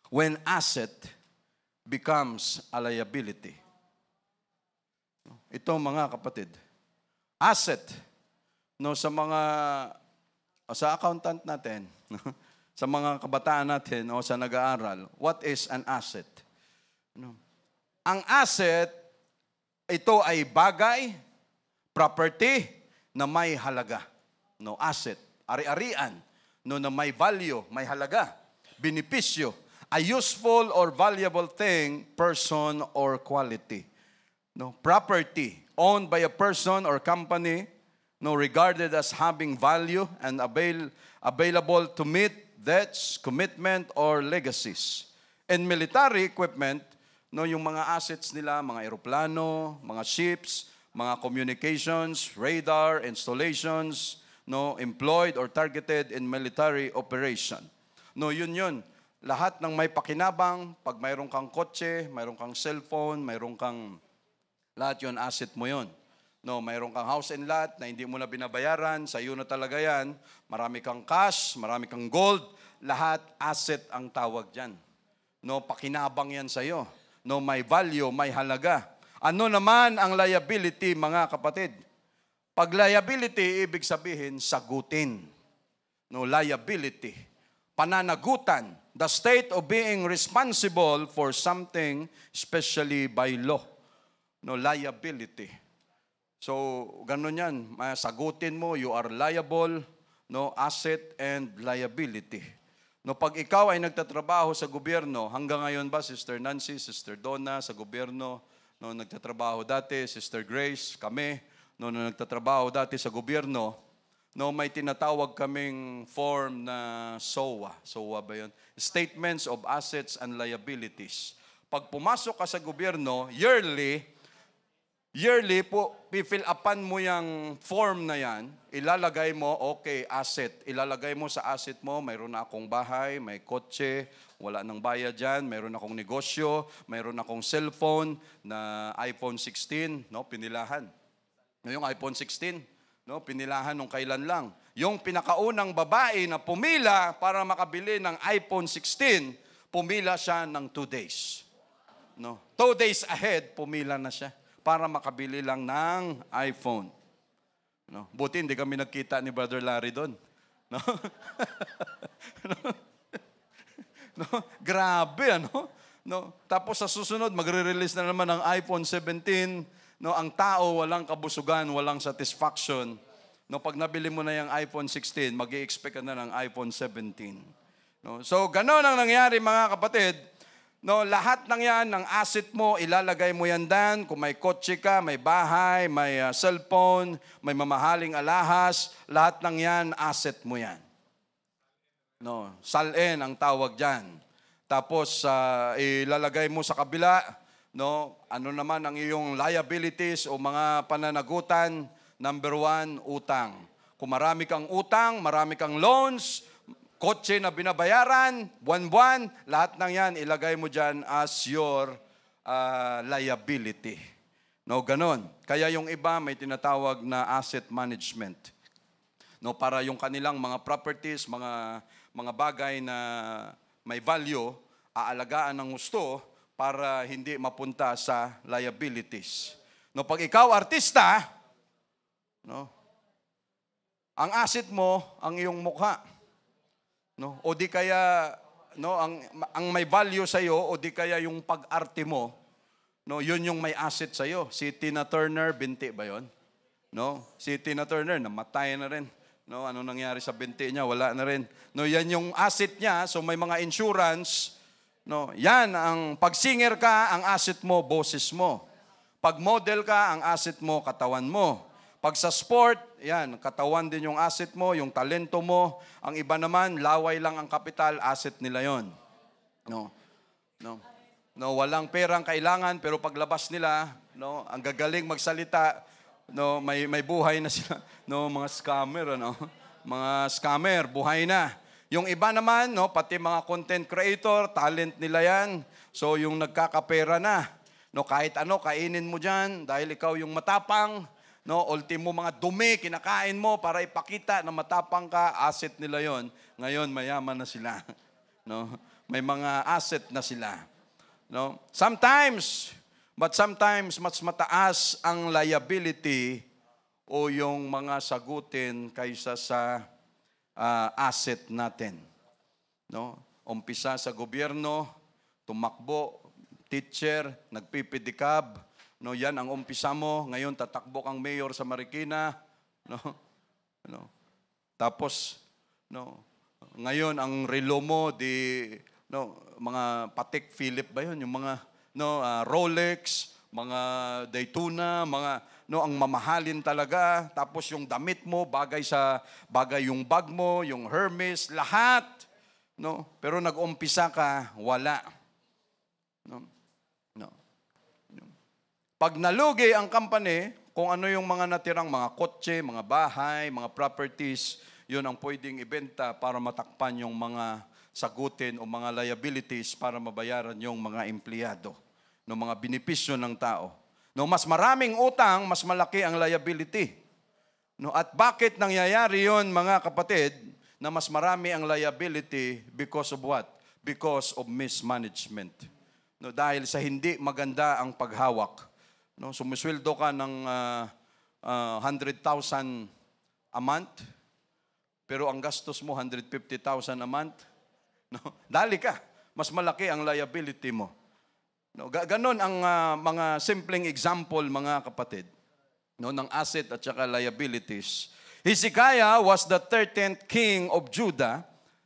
when asset becomes a liability. Ito mga kapatid, asset, no, sa accountant natin, sa mga kabataan natin o sa nag-aaral, what is an asset? No. Ang asset, ito ay bagay, property na may halaga. No, asset, ari-arian, no, na may value, may halaga, benepisyo, a useful or valuable thing, person, or quality. No, property owned by a person or company, no, regarded as having value and available to meet debts, commitment, or legacies. In military equipment, no, yung mga assets nila, mga eroplano, mga ships, mga communications, radar, installations, no, employed or targeted in military operation. No, yun. Lahat ng may pakinabang, pag mayroon kang kotse, mayroon kang cellphone, mayroon kang, lahat yun, asset mo yun. No, mayroon kang house and lot na hindi mo na binabayaran, sa iyo na talaga yan. Marami kang cash, marami kang gold, lahat asset ang tawag dyan. No, pakinabang yan sa iyo. No, may value, may halaga. Ano naman ang liability, mga kapatid? Pag liability, ibig sabihin, sagutin. No, liability. Pananagutan, the state of being responsible for something, especially by law. No, liability. So, ganun yan. Sagutin mo, you are liable, no, asset and liability. No, pag ikaw ay nagtatrabaho sa gobyerno, hanggang ngayon ba, Sister Nancy, Sister Donna, sa gobyerno, no, nagtatrabaho dati, Sister Grace, kami, no, nagtatrabaho dati sa gobyerno, no, may tinatawag kaming form na SOA. SOA ba yun? Statements of Assets and Liabilities. Pag pumasok ka sa gobyerno, yearly po, fill upan mo yung form na yan, ilalagay mo, okay, asset. Ilalagay mo sa asset mo, mayroon na akong bahay, may kotse, wala nang bayad dyan, mayroon akong negosyo, mayroon akong cellphone na iPhone 16, no, pinilahan. Yung iPhone 16, no, pinilahan nung kailan lang. Yung pinakaunang babae na pumila para makabili ng iPhone 16, pumila siya ng 2 days. No, 2 days ahead, pumila na siya. para makabili lang ng iPhone. No? Buti hindi kami nagkita ni Brother Larry doon. No? No? Grabe, ano? No? Tapos sa susunod, magre-release na naman ng iPhone 17. No? Ang tao, walang kabusugan, walang satisfaction. No? Pag nabili mo na yung iPhone 16, mag-i-expect ka na ng iPhone 17. No? So, gano'n ang nangyari, mga kapatid. No, lahat ng yan, ng asset mo, ilalagay mo yan dan. Kung may kotse ka, may bahay, may cellphone, may mamahaling alahas, lahat ng yan, asset mo yan. No, salin ang tawag diyan. Tapos ilalagay mo sa kabila, no, ano naman ang iyong liabilities o mga pananagutan. Number 1, utang. Kung marami kang utang, marami kang loans, kotse na binabayaran, buwan-buwan, lahat ng yan ilagay mo diyan as your liability. No, ganon. Kaya yung iba may tinatawag na asset management. No, para yung kanilang mga properties, mga bagay na may value, aalagaan ng gusto para hindi mapunta sa liabilities. No, pag ikaw artista, no, ang asset mo ang iyong mukha. No, o di kaya no, ang may value sa iyo o di kaya yung pag-arte mo, no, yun yung may asset sa iyo. Si Tina Turner, binti ba 'yon? No, si Tina Turner namatay na rin. No, ano nangyari sa binti niya? Wala na rin. No, yan yung asset niya. So may mga insurance. No, yan ang pag singer ka, ang asset mo, boses mo. Pag model ka, ang asset mo, katawan mo. Pag sa sport, yan, katawan din yung asset mo, yung talento mo. Ang iba naman, laway lang ang kapital, asset nila yon. No. No. No, walang perang kailangan pero paglabas nila, no, ang gagaling magsalita. No, may buhay na sila, no, mga scammer, ano. Mga scammer, buhay na. Yung iba naman, no, pati mga content creator, talent nila 'yan. So yung nagkakapera na, no, kahit ano kainin mo diyan dahil ikaw yung matapang, no, ultimo mga dumi kinakain mo para ipakita na matapang ka, asset nila 'yon. Ngayon mayaman na sila. No, may mga asset na sila. No, sometimes mas mataas ang liability o yung mga sagutin kaysa sa asset natin. No? Umpisa sa gobyerno, tumakbo, teacher, nagpipidikab. No, yan ang umpisa mo. Ngayon tatakbo kang mayor sa Marikina. No? No? Tapos, no, ngayon ang relo mo mga Patek Philippe ba yun? Yung mga Rolex, mga Daytona, ang mamahalin talaga. Tapos yung damit mo, bagay yung bag mo, yung Hermes, lahat. No? Pero nag-umpisa ka, wala. No? No. Pag nalugi ang company, kung ano yung mga natirang mga kotse, mga bahay, mga properties, yun ang pwedeng ibenta para matakpan yung mga sagutin o mga liabilities para mabayaran yung mga empleyado, no, mga benepisyo ng tao. No, mas maraming utang, mas malaki ang liability. No, at bakit nangyayari yon, mga kapatid, na mas marami ang liability? Because of what? Because of mismanagement. No, dahil sa hindi maganda ang paghawak. No, sumisweldo ka ng 100,000 a month, pero ang gastos mo 150,000 a month. No, dali ka, mas malaki ang liability mo. No, ganon ang mga simpleng example, mga kapatid, no, ng asset at saka liabilities. Hezekiah was the 13th king of Judah,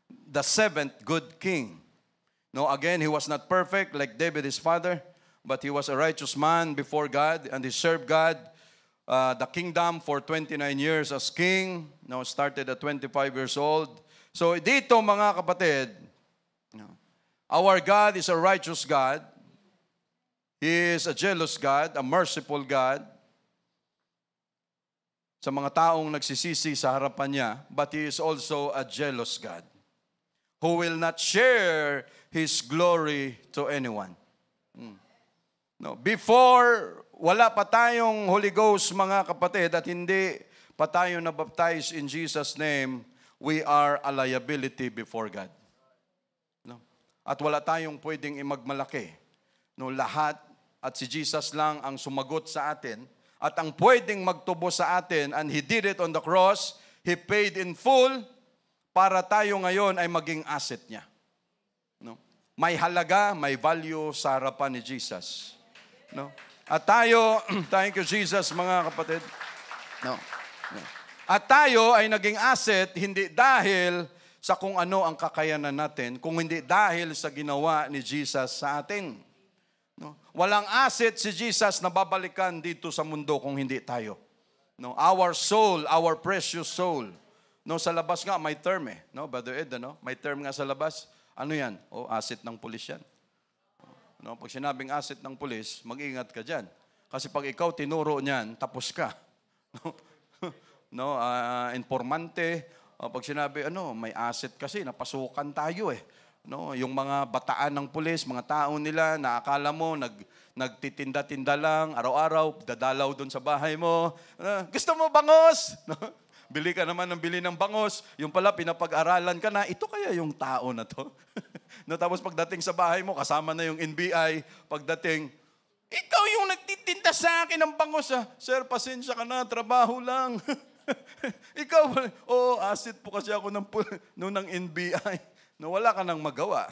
the 7th good king. No, again, he was not perfect like David his father, but he was a righteous man before God and he served God the kingdom for 29 years as king. No, started at 25 years old. So dito, mga kapatid, our God is a righteous God. He is a jealous God, a merciful God sa mga taong nagsisisi sa harapan niya, but He is also a jealous God who will not share His glory to anyone. No, before, wala pa tayong Holy Ghost, mga kapatid, at hindi pa tayo na-baptize in Jesus' name, we are a liability before God. No? At wala tayong pwedeng imagmalaki. No, lahat at si Jesus lang ang sumagot sa atin at ang pwedeng magtubo sa atin, and He did it on the cross. He paid in full para tayo ngayon ay maging asset niya. No? May halaga, may value sa harapan ni Jesus. No? At tayo, thank you Jesus mga kapatid. No. No. At tayo ay naging asset hindi dahil sa kung ano ang kakayanan natin, kung hindi dahil sa ginawa ni Jesus sa atin. No? Walang asset si Jesus na babalikan dito sa mundo kung hindi tayo. No? Our soul, our precious soul. No, sa labas nga may term no, Brother Ed, no? May term nga sa labas. Ano 'yan? Asset ng pulis 'yan. No, pag sinabing asset ng pulis, mag-ingat ka diyan. Kasi pag ikaw tinuro niyan, tapos ka. No, informante, pag sinabi may asset kasi napasukan tayo No, yung mga bataan ng pulis, mga tao nila na akala mo nagtitinda-tinda lang, araw-araw dadalaw doon sa bahay mo. Gusto mo bangos? No? Bili ka naman ng bili ng bangos. Yung pala, pinapag-aralan ka na, ito kaya yung tao na to? No, tapos pagdating sa bahay mo, kasama na yung NBI. Pagdating, ikaw yung nagtitinda sa akin ng bangos. Sir, pasensya ka na, trabaho lang. Ikaw, asset po kasi ako ng NBI. No, wala ka nang magawa.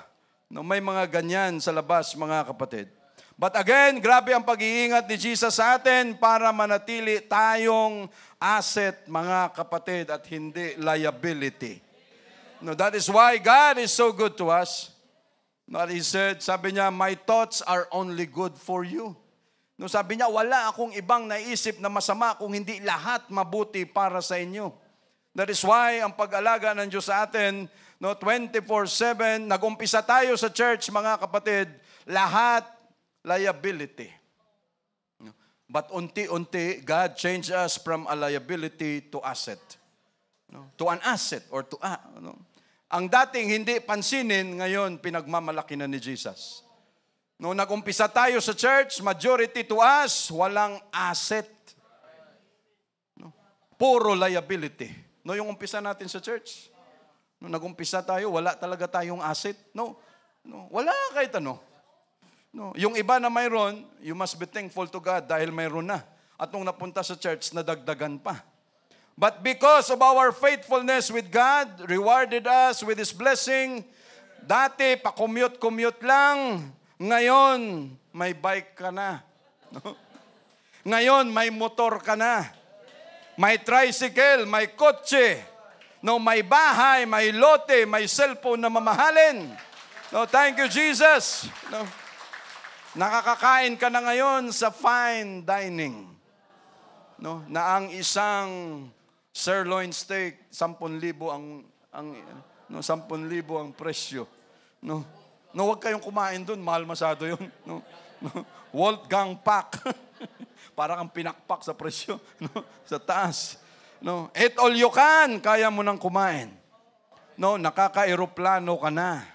No, may mga ganyan sa labas, mga kapatid. But again, grabe ang pag-iingat ni Jesus sa atin para manatili tayong asset, mga kapatid, at hindi liability. No, that is why God is so good to us. No, He said, sabi niya, my thoughts are only good for you. No, sabi niya, wala akong ibang naisip na masama kung hindi lahat mabuti para sa inyo. That is why ang pag-alaga ng Diyos sa atin, 24/7, nag-umpisa tayo sa church, mga kapatid, lahat liability. But unti-unti, God changed us from a liability to asset. To an asset or to Ang dating hindi pansinin, ngayon pinagmamalaki na ni Jesus. Nung nag-umpisa tayo sa church, majority to us, walang asset. Puro liability. Yung umpisa natin sa church. Nung nag-umpisa tayo, wala talaga tayong asset. Wala kahit ano. Yung iba na mayroon, you must be thankful to God dahil mayroon na. At nung napunta sa church, nadagdagan pa. But because of our faithfulness with God, rewarded us with His blessing. Dati, pa-commute lang. Ngayon, may bike ka na. Ngayon, may motor ka na. May tricycle, may kotse. May bahay, may lote, may cellphone na mamahalin. Thank you, Jesus. Nakakakain ka na ngayon sa fine dining. Na ang isang sirloin steak, 10,000 10,000 ang presyo. Huwag kayong kumain doon, mahal masyado 'yun. Wolfgang Pack. Parang ang pinakpak sa presyo, sa taas. Eat all you can, kaya mo nang kumain. Nakaka-eroplano ka na.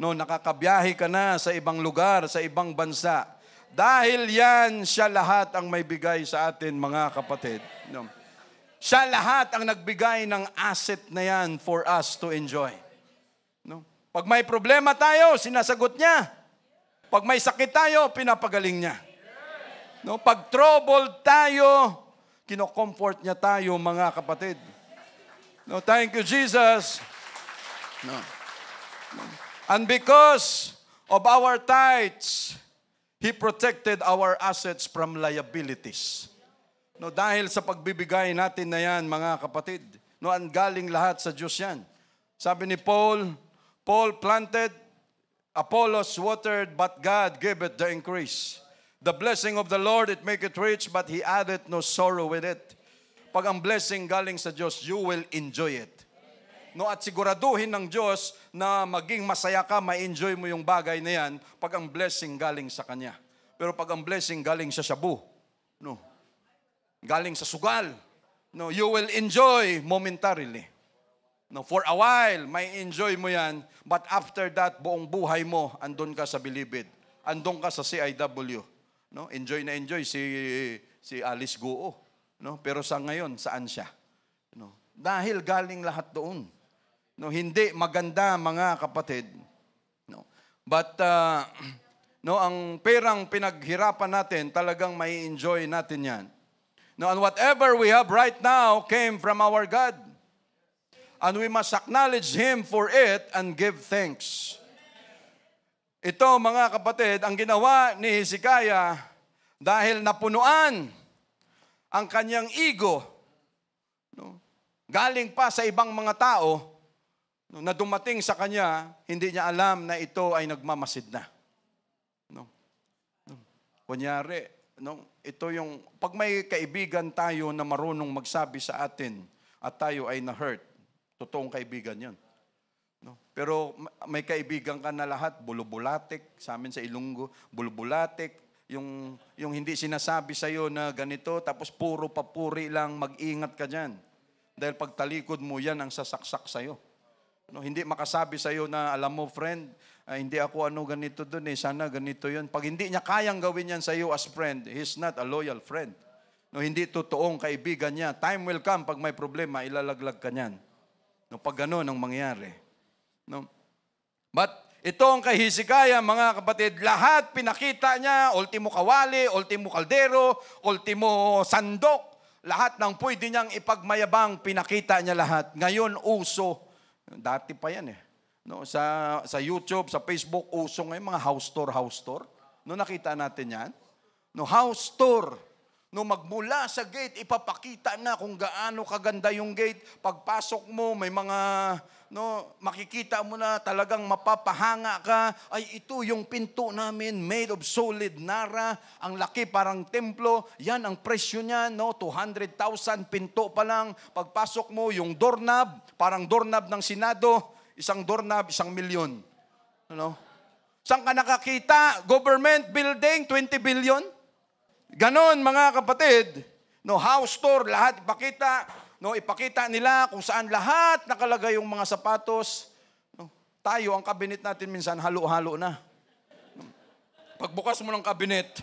Nakakabiyahe ka na sa ibang lugar, sa ibang bansa. Dahil yan, siya lahat ang may bigay sa atin, mga kapatid. Siya lahat ang nagbigay ng asset na yan for us to enjoy. Pag may problema tayo, sinasagot niya. Pag may sakit tayo, pinapagaling niya. Pag troubled tayo, kino-comfort niya tayo, mga kapatid. Thank you, Jesus. And because of our tithes, He protected our assets from liabilities. Dahil sa pagbibigay natin na yan, mga kapatid, ang galing lahat sa Diyos yan. Sabi ni Paul planted, Apollos watered, but God gave it the increase. The blessing of the Lord, it make it rich, but He added no sorrow with it. Pag ang blessing galing sa Diyos, you will enjoy it. At siguraduhin ng Diyos na maging masaya ka, ma-enjoy mo yung bagay na yan pag ang blessing galing sa Kanya. Pero pag ang blessing galing sa shabu, galing sa sugal, you will enjoy momentarily. For a while, may enjoy mo yan, but after that, buong buhay mo, andun ka sa bilibid. Andun ka sa CIW. Enjoy na enjoy si Alice Guo. Pero sa ngayon, saan siya? Dahil galing lahat doon. Hindi maganda, mga kapatid. But no, ang perang pinaghirapan natin, talagang may enjoy natin yan. No, and whatever we have right now came from our God. And we must acknowledge Him for it and give thanks. Ito mga kapatid, ang ginawa ni Hezekiah dahil napunuan ang kanyang ego, no, galing pa sa ibang mga tao, no, na dumating sa kanya, hindi niya alam na ito ay nagmamasid na. No? Kunyari, no, ito yung, pag may kaibigan tayo na marunong magsabi sa atin at tayo ay na-hurt, totoong kaibigan yan. No? Pero may kaibigan ka na lahat, bulubulatik, sa amin sa Ilonggo, bulubulatik, yung hindi sinasabi sa'yo na ganito, tapos puro papuri lang, mag-ingat ka dyan. Dahil pag talikod mo, yan ang sasaksak sa'yo. No? Hindi makasabi sa'yo na, alam mo friend, hindi ako ganito dun sana ganito yun. Pag hindi niya kayang gawin yan sa'yo as friend, he's not a loyal friend. No, hindi totoong kaibigan niya. Time will come, pag may problema, ilalaglag ka niyan. No, pag gano'n ang mangyari. No? But itong kay Hezekiah, mga kapatid, lahat pinakita niya, ultimo kawali, ultimo kaldero, ultimo sandok, lahat ng pwede niyang ipagmayabang, pinakita niya lahat. Ngayon, uso. Dati pa yan No, sa YouTube, sa Facebook, uso ngayon mga house tour. No, nakita natin yan. No, house tour. No, magmula sa gate, ipapakita na kung gaano kaganda yung gate. Pagpasok mo, may mga, no, makikita mo na talagang mapapahanga ka. Ay, ito yung pinto namin, made of solid nara. Ang laki, parang templo. Yan ang presyo niya, no, 200,000 pinto pa lang. Pagpasok mo, yung doorknob, parang doorknob ng Senado. Isang doorknob, 1,000,000. Ano? Saan ka nakakita? Government building, 20 billion? Ganon mga kapatid, no, house tour, lahat ipakita, no, ipakita nila kung saan lahat nakalagay yung mga sapatos. No, tayo, ang cabinet natin minsan halo-halo na. Pagbukas mo ng cabinet,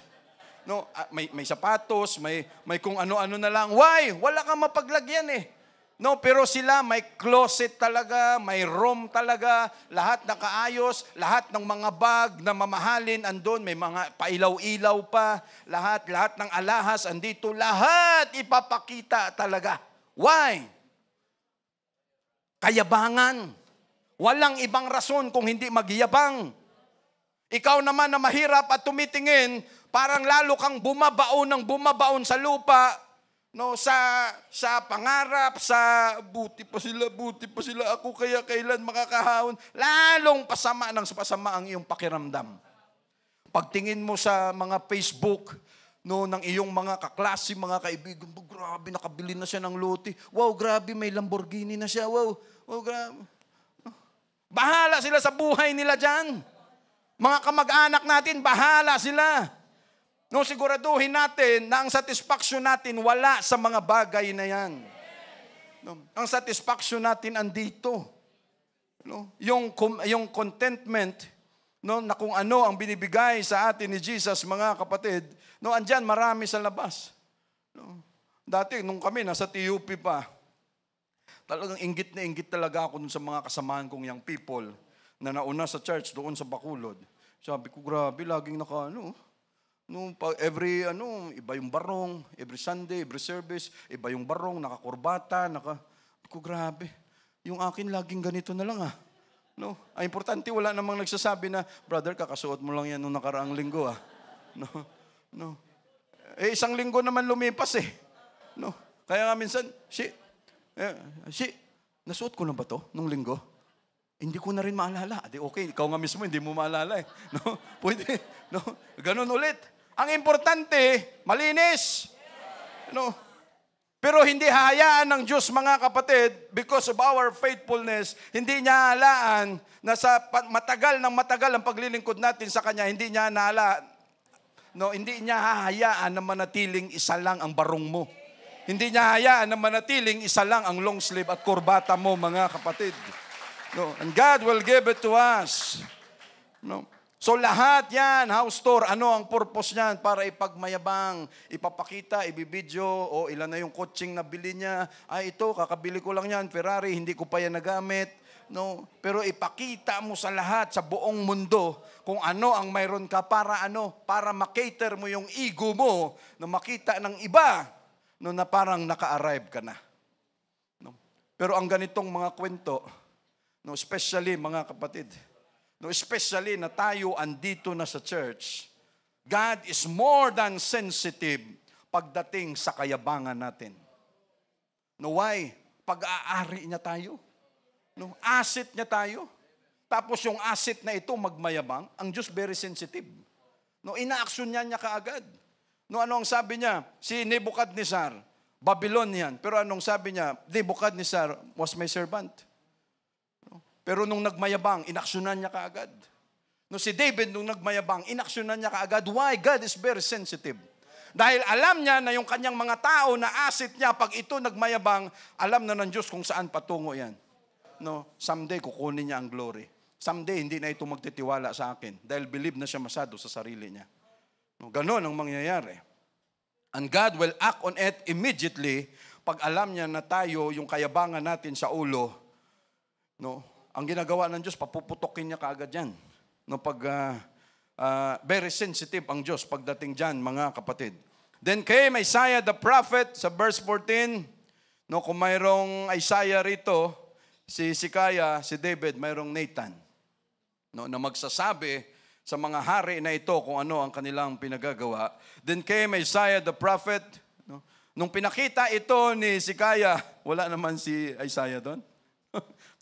no, may sapatos, may kung ano-ano na lang. Why? Wala kang mapaglagyan No, pero sila may closet talaga, may room talaga, lahat nakaayos, lahat ng mga bag na mamahalin andun, may mga pailaw-ilaw pa, lahat ng alahas andito, lahat ipapakita talaga. Why? Kayabangan. Walang ibang rason kung hindi magyabang. Ikaw naman na mahirap at tumitingin, parang lalo kang bumabaon sa lupa, no, sa pangarap, sa buti pa sila, ako kaya kailan makakahawon, lalong pasama ang iyong pakiramdam. Pagtingin mo sa mga Facebook, no, ng iyong mga kaklase, mga kaibigan, grabe, nakabili na siya ng lote. Wow, grabe, may Lamborghini na siya. Wow, grabe. Bahala sila sa buhay nila dyan. Mga kamag-anak natin, bahala sila. No, siguraduhin natin na ang satisfaction natin wala sa mga bagay na yan. No, ang satisfaction natin andito. No, yung contentment, no, na kung ano ang binibigay sa atin ni Jesus, mga kapatid, no, andyan marami sa labas. No, dati, nung kami nasa TUP pa, talagang inggit na inggit talaga ako dun sa mga kasamahan kong young people na nauna sa church doon sa Bacolod. Sabi ko, grabe, laging no, every iba yung barong, every Sunday, every service, iba yung barong, nakakurbata, ko grabe. Yung akin laging ganito na lang No, ay importante wala namang nagsasabi na, brother, kakasuot mo lang yan nung nakaraang linggo No. Isang linggo naman lumipas No. Kaya nga minsan, nasuot ko na ba to nung linggo? Hindi ko na rin maalala. Okay, ikaw nga mismo, hindi mo maalala No, pwede. No, ganun ulit. Ang importante, malinis. No? Pero hindi hahayaan ng Diyos, mga kapatid, because of our faithfulness, hindi niya halaan na sa matagal ang paglilingkod natin sa Kanya, hindi niya hahayaan na manatiling isa lang ang barong mo. Hindi niya hahayaan na manatiling isa lang ang long sleeve at kurbata mo, mga kapatid. No? And God will give it to us. No? So lahat yan, house tour, ano ang purpose niyan? Para ipagmayabang, ipapakita, ibibidyo, o ilan na yung coaching na bili niya. Ito, kakabili ko lang yan, Ferrari, hindi ko pa yan nagamit. No, pero ipakita mo sa lahat, sa buong mundo, kung ano ang mayroon ka para ano, para makater mo yung ego mo na makita ng iba no, na parang naka-arrive ka na. No? Pero ang ganitong mga kwento, no, especially mga kapatid, no, especially na tayo andito na sa church, God is more than sensitive pagdating sa kayabangan natin. No, why? Pag-aari niya tayo. No, asset niya tayo. Tapos yung asset na ito magmayabang, ang Diyos very sensitive. No, ina-action niya kaagad. No, ano ang sabi niya? Si Nebuchadnezzar, Babylonian. Pero anong sabi niya? Nebuchadnezzar was my servant. No, pero nung nagmayabang, inaksyonan niya kaagad. No, si David nung nagmayabang, inaksyonan niya kaagad. Why? God is very sensitive. Dahil alam niya na yung kanyang mga tao na asset niya, pag ito nagmayabang, alam na ng Diyos kung saan patungo yan. No, someday kukunin niya ang glory. Someday hindi na ito magtitiwala sa akin dahil believe na siya masyado sa sarili niya. No, ganon ang mangyayari. And God will act on it immediately pag alam niya na tayo, yung kayabangan natin sa ulo, no, ang ginagawa ng Diyos, papuputokin niya kaagad yan. No, pag very sensitive ang Diyos pagdating dyan, mga kapatid. Then came Isaiah the prophet sa verse 14. No, kung mayroong Isaiah rito, si Hezekiah, si David, mayroong Nathan, no, na magsasabi sa mga hari na ito kung ano ang kanilang pinagagawa. Then came Isaiah the prophet. No, nung pinakita ito ni Hezekiah, wala naman si Isaiah doon.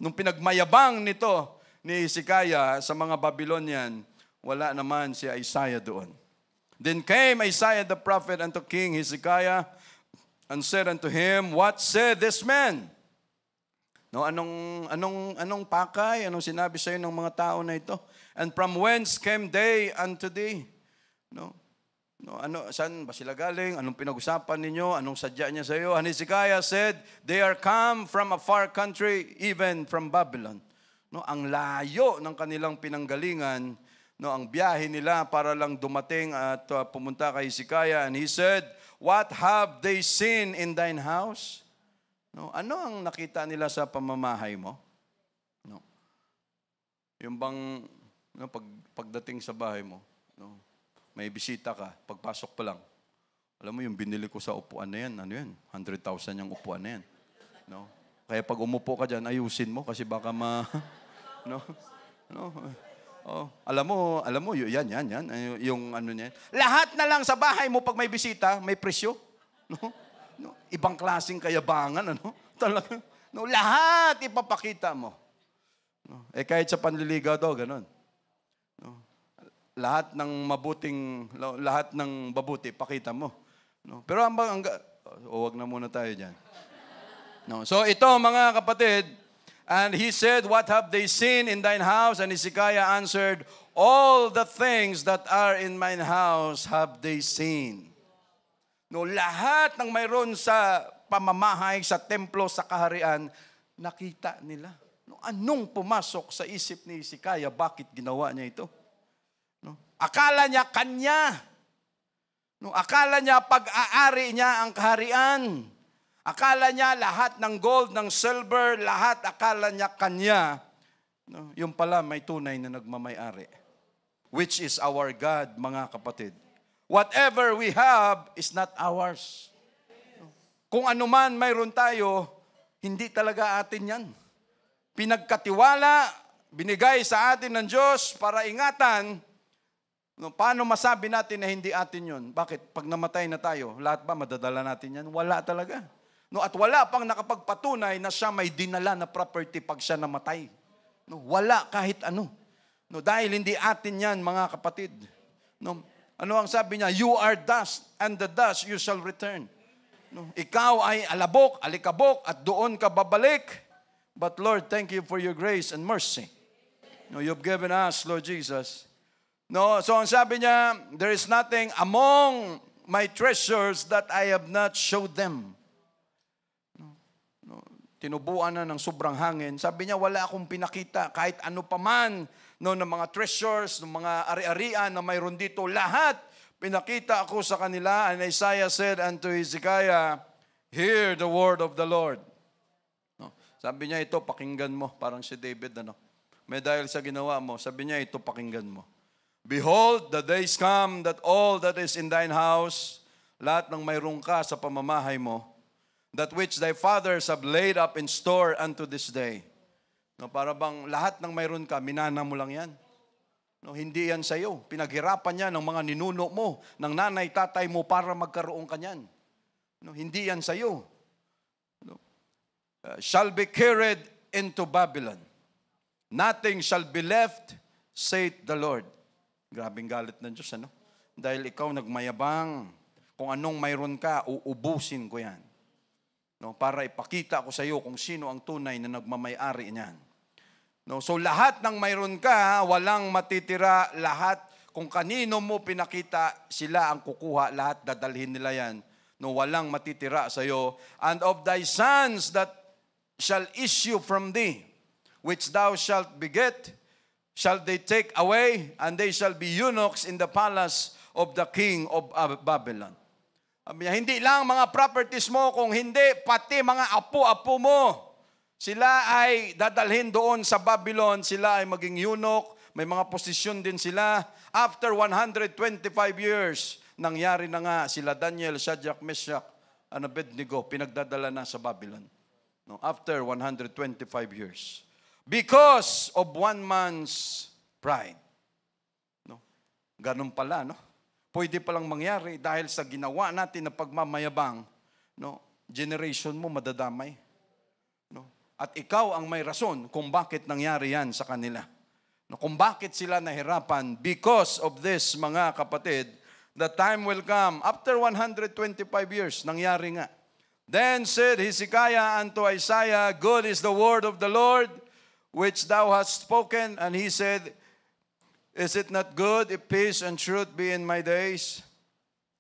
Nung pinagmayabang nito ni Hezekiah sa mga Babylonian, wala naman si Isaiah doon. Then came Isaiah the prophet unto King Hezekiah and said unto him, what said this man? No, anong pakay, anong sinabi sa iyo ng mga tao na ito? And from whence came they unto thee? No, saan ba sila galing? Anong pinag-usapan ninyo? Anong sadya niya sa iyo? And Hezekiah said, they are come from a far country, even from Babylon. No, ang layo ng kanilang pinanggalingan, no, ang biyahe nila para lang dumating at pumunta kay Hezekiah. And he said, what have they seen in thine house? No, ano ang nakita nila sa pamamahay mo? No. Yung bang no, pagdating sa bahay mo, no, may bisita ka, pagpasok pa lang. Alam mo yung binili ko sa upuan na yan, ano yan? 100,000 yung upuan na yan. No. Kaya pag umupo ka diyan, ayusin mo kasi baka no. Alam mo yan yung ano niyan. Lahat na lang sa bahay mo pag may bisita, may presyo. No? No, ibang klaseng kayabangan, ano? Talaga. No, lahat ipapakita mo. No, kahit sa panliligaw daw, ganun. No, lahat ng mabuti, pakita mo. No, pero wag na muna tayo diyan. No, so ito mga kapatid, and he said, what have they seen in thine house? And Hezekiah answered, all the things that are in mine house have they seen. No, lahat ng mayroon sa pamamahay, sa templo, sa kaharian, nakita nila. No, anong pumasok sa isip ni Hezekiah? Bakit ginawa niya ito? No, akala niya kanya. No, akala niya pag-aari niya ang kaharian. Akala niya lahat ng gold, ng silver, lahat akala niya kanya. No, yung pala may tunay na nagmamay-ari. Which is our God, mga kapatid. Whatever we have is not ours. Kung ano man mayroon tayo, hindi talaga atin yan. Pinagkatiwala, binigay sa atin ng Diyos para ingatan. No, paano masabi natin na hindi atin yun? Bakit? Pag namatay na tayo, lahat ba madadala natin yan? Wala talaga. No, at wala pang nakapagpatunay na siya may dinala na property pag siya namatay. No, wala kahit ano. No, dahil hindi atin yan, mga kapatid. No, ano ang sabi niya? You are dust, and the dust you shall return. No, ikaw ay alabok, alikabok, at doon ka babalik. But Lord, thank you for your grace and mercy. No, you've given us, Lord Jesus. No, so ang sabi niya, there is nothing among my treasures that I have not showed them. No, tinubuan na ng sobrang hangin. Sabi niya, wala akong pinakita kahit ano pa man. No, ng mga treasures, ng mga ari-arian na mayroon dito, lahat pinakita ako sa kanila. And Isaiah said unto Hezekiah, hear the word of the Lord. No, Sabi niya, ito, pakinggan mo. Parang si David, ano? May dahil sa ginawa mo, sabi niya, ito, pakinggan mo. Behold, the days come that all that is in thine house, lahat ng mayroong ka sa pamamahay mo, that which thy fathers have laid up in store unto this day. No, para bang lahat ng mayroon ka, minana mo lang yan. No, hindi yan sa iyo. Pinaghirapan yan ng mga ninuno mo, ng nanay, tatay mo para magkaroon ka niyan. No, hindi yan sa iyo. No. Shall be carried into Babylon. Nothing shall be left, saith the Lord. Grabing galit ng Diyos, ano? Dahil ikaw nagmayabang, kung anong mayroon ka, uubusin ko yan. No, para ipakita ko sa iyo kung sino ang tunay na nagmamay-ari niyan. No, so lahat ng mayroon ka, walang matitira, lahat kung kanino mo pinakita, sila ang kukuha, lahat dadalhin nila yan. No, walang matitira sa iyo. And of thy sons that shall issue from thee, which thou shalt beget, shall they take away, and they shall be eunuchs in the palace of the king of Babylon. Hindi lang mga properties mo, kung hindi, pati mga apo-apo mo. Sila ay dadalhin doon sa Babylon, sila ay maging eunuch, may mga posisyon din sila. After 125 years, nangyari na nga sila Daniel, Shadrach, Meshach, and Abednego, pinagdadala na sa Babylon. No, after 125 years. Because of one man's pride. No? Ganun pala, no? Pwede palang mangyari dahil sa ginawa natin na pagmamayabang, no? Generation mo madadamay. No? At ikaw ang may rason kung bakit nangyari yan sa kanila. No, kung bakit sila nahirapan. Because of this, mga kapatid, the time will come. After 125 years, nangyari nga. Then said Hezekiah unto Isaiah, good is the word of the Lord, which thou hast spoken. And he said, is it not good if peace and truth be in my days?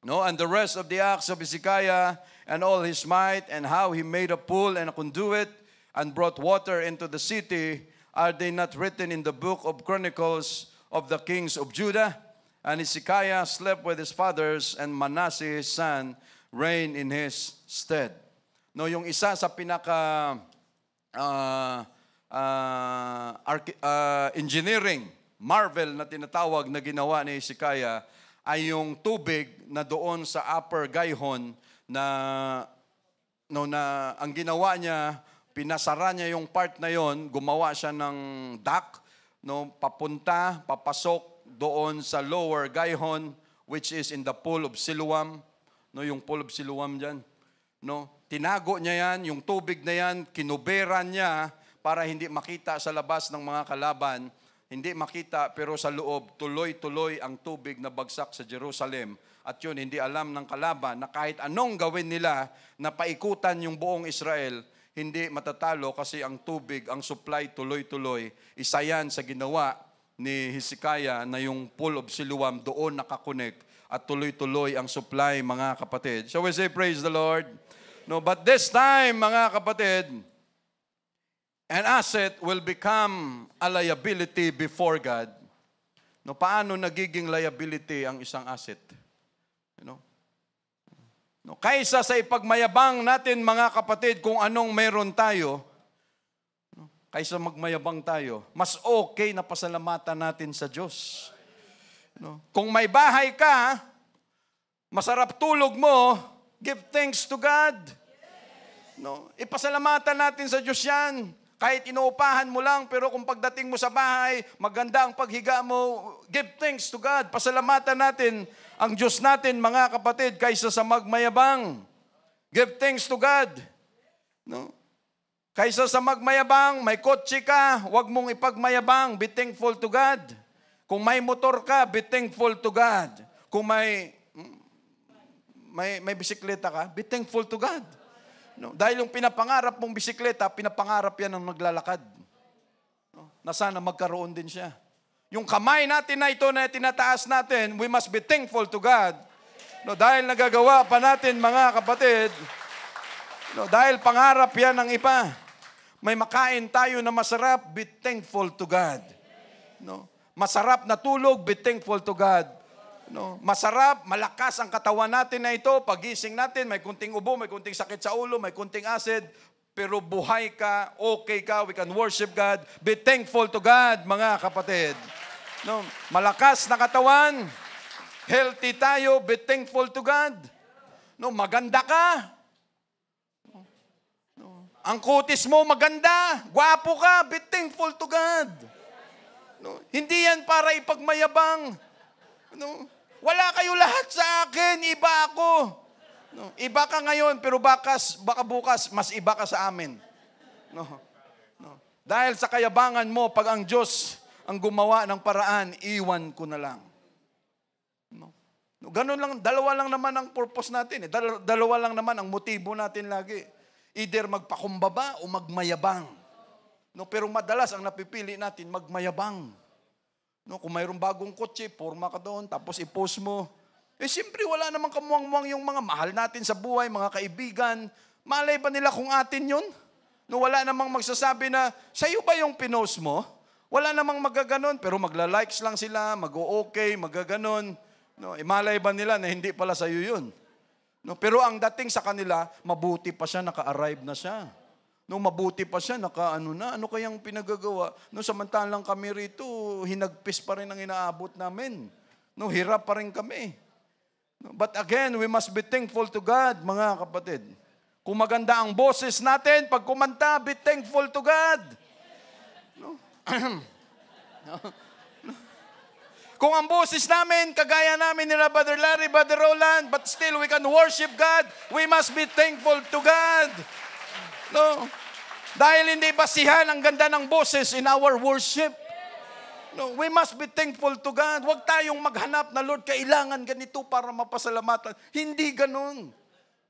No, and the rest of the acts of Hezekiah and all his might, and how he made a pool and a conduit, and brought water into the city, are they not written in the book of Chronicles of the kings of Judah? And Hezekiah slept with his fathers, and Manasseh his son reigned in his stead. No, yung isa sa pinaka engineering marvel na tinatawag na ginawa ni Hezekiah ay yung tubig na doon sa Upper Gihon na ang ginawa niya, pinasara niya yung part na yon, gumawa siya ng dock, no, papunta, papasok doon sa Lower Gihon, which is in the Pool of Siloam. No, yung Pool of Siloam dyan. No, tinago niya yan, yung tubig na yan, kinuberan niya para hindi makita sa labas ng mga kalaban. Hindi makita, pero sa loob, tuloy-tuloy ang tubig na bagsak sa Jerusalem. At yun, hindi alam ng kalaban na kahit anong gawin nila na paikutan yung buong Israel, hindi matatalo kasi ang tubig, ang supply tuloy-tuloy. Isa yan sa ginawa ni Hezekiah na yung Pool of Siloam doon nakakonek at tuloy-tuloy ang supply, mga kapatid. So we say, praise the Lord. No, but this time, mga kapatid, an asset will become a liability before God. No, paano nagiging liability ang isang asset? You know? No, kaysa sa ipagmayabang natin, mga kapatid, kung anong meron tayo, no, kaysa magmayabang tayo, mas okay na pasalamatan natin sa Diyos. No, kung may bahay ka, masarap tulog mo, give thanks to God. No, ipasalamatan natin sa Diyos yan. Kahit inuupahan mo lang, pero kung pagdating mo sa bahay, maganda ang paghiga mo, give thanks to God. Pasalamatan natin ang Diyos natin, mga kapatid, kaysa sa magmayabang. Give thanks to God. No? Kaysa sa magmayabang, may kotse ka, huwag mong ipagmayabang, be thankful to God. Kung may motor ka, be thankful to God. Kung may bisikleta ka, be thankful to God. No, dahil yung pinapangarap mong bisikleta, pinapangarap yan ng naglalakad. No, na sana magkaroon din siya. Yung kamay natin na ito na tinataas natin, we must be thankful to God. No, dahil nagagawa pa natin, mga kapatid, no, dahil pangarap yan ng iba. May makain tayo na masarap, be thankful to God. No, masarap na tulog, be thankful to God. No, masarap, malakas ang katawan natin na ito, pagising natin, may kunting ubo, may kunting sakit sa ulo, may kunting acid, pero buhay ka, okay ka, we can worship God. Be thankful to God, mga kapatid. No, malakas na katawan, healthy tayo, be thankful to God. No, maganda ka. Ang kutis mo maganda, gwapo ka, be thankful to God. No, hindi yan para ipagmayabang. No, wala kayo lahat sa akin, iba ako. No, iba ka ngayon, pero baka bukas, mas iba ka sa amin. No, no. Dahil sa kayabangan mo, pag ang Diyos ang gumawa ng paraan, iwan ko na lang. No. No, ganun lang, dalawa lang naman ang purpose natin. Dalawa lang naman ang motibo natin lagi. Either magpakumbaba o magmayabang. No, pero madalas ang napipili natin, magmayabang. No, kung mayroong bagong kotse, porma ka doon, tapos i-post mo. Siyempre, wala namang kamuang-muang yung mga mahal natin sa buhay, mga kaibigan. Malay ba nila kung atin yun? No, wala namang magsasabi na, sa'yo ba yung pinost mo? Wala namang magaganon, pero magla-likes lang sila, mag-o-okay, magaganon. No, malay ba nila na hindi pala sa'yo yun? No, pero ang dating sa kanila, mabuti pa siya, naka-arrive na siya. No, mabuti pa siya, ano kayang pinagagawa? No, samantalang kami rito, hinagpis pa rin ang inaabot namin. No, hirap pa rin kami. No, but again, we must be thankful to God, mga kapatid. Kung maganda ang boses natin, pag kumanta, be thankful to God. No? Kung ang boses namin, kagaya namin nila Brother Larry, Brother Roland, but still we can worship God, we must be thankful to God. No? Dahil hindi basihan ang ganda ng boses in our worship. No, we must be thankful to God. Huwag tayong maghanap na, Lord, kailangan ganito para mapasalamatan. Hindi ganun.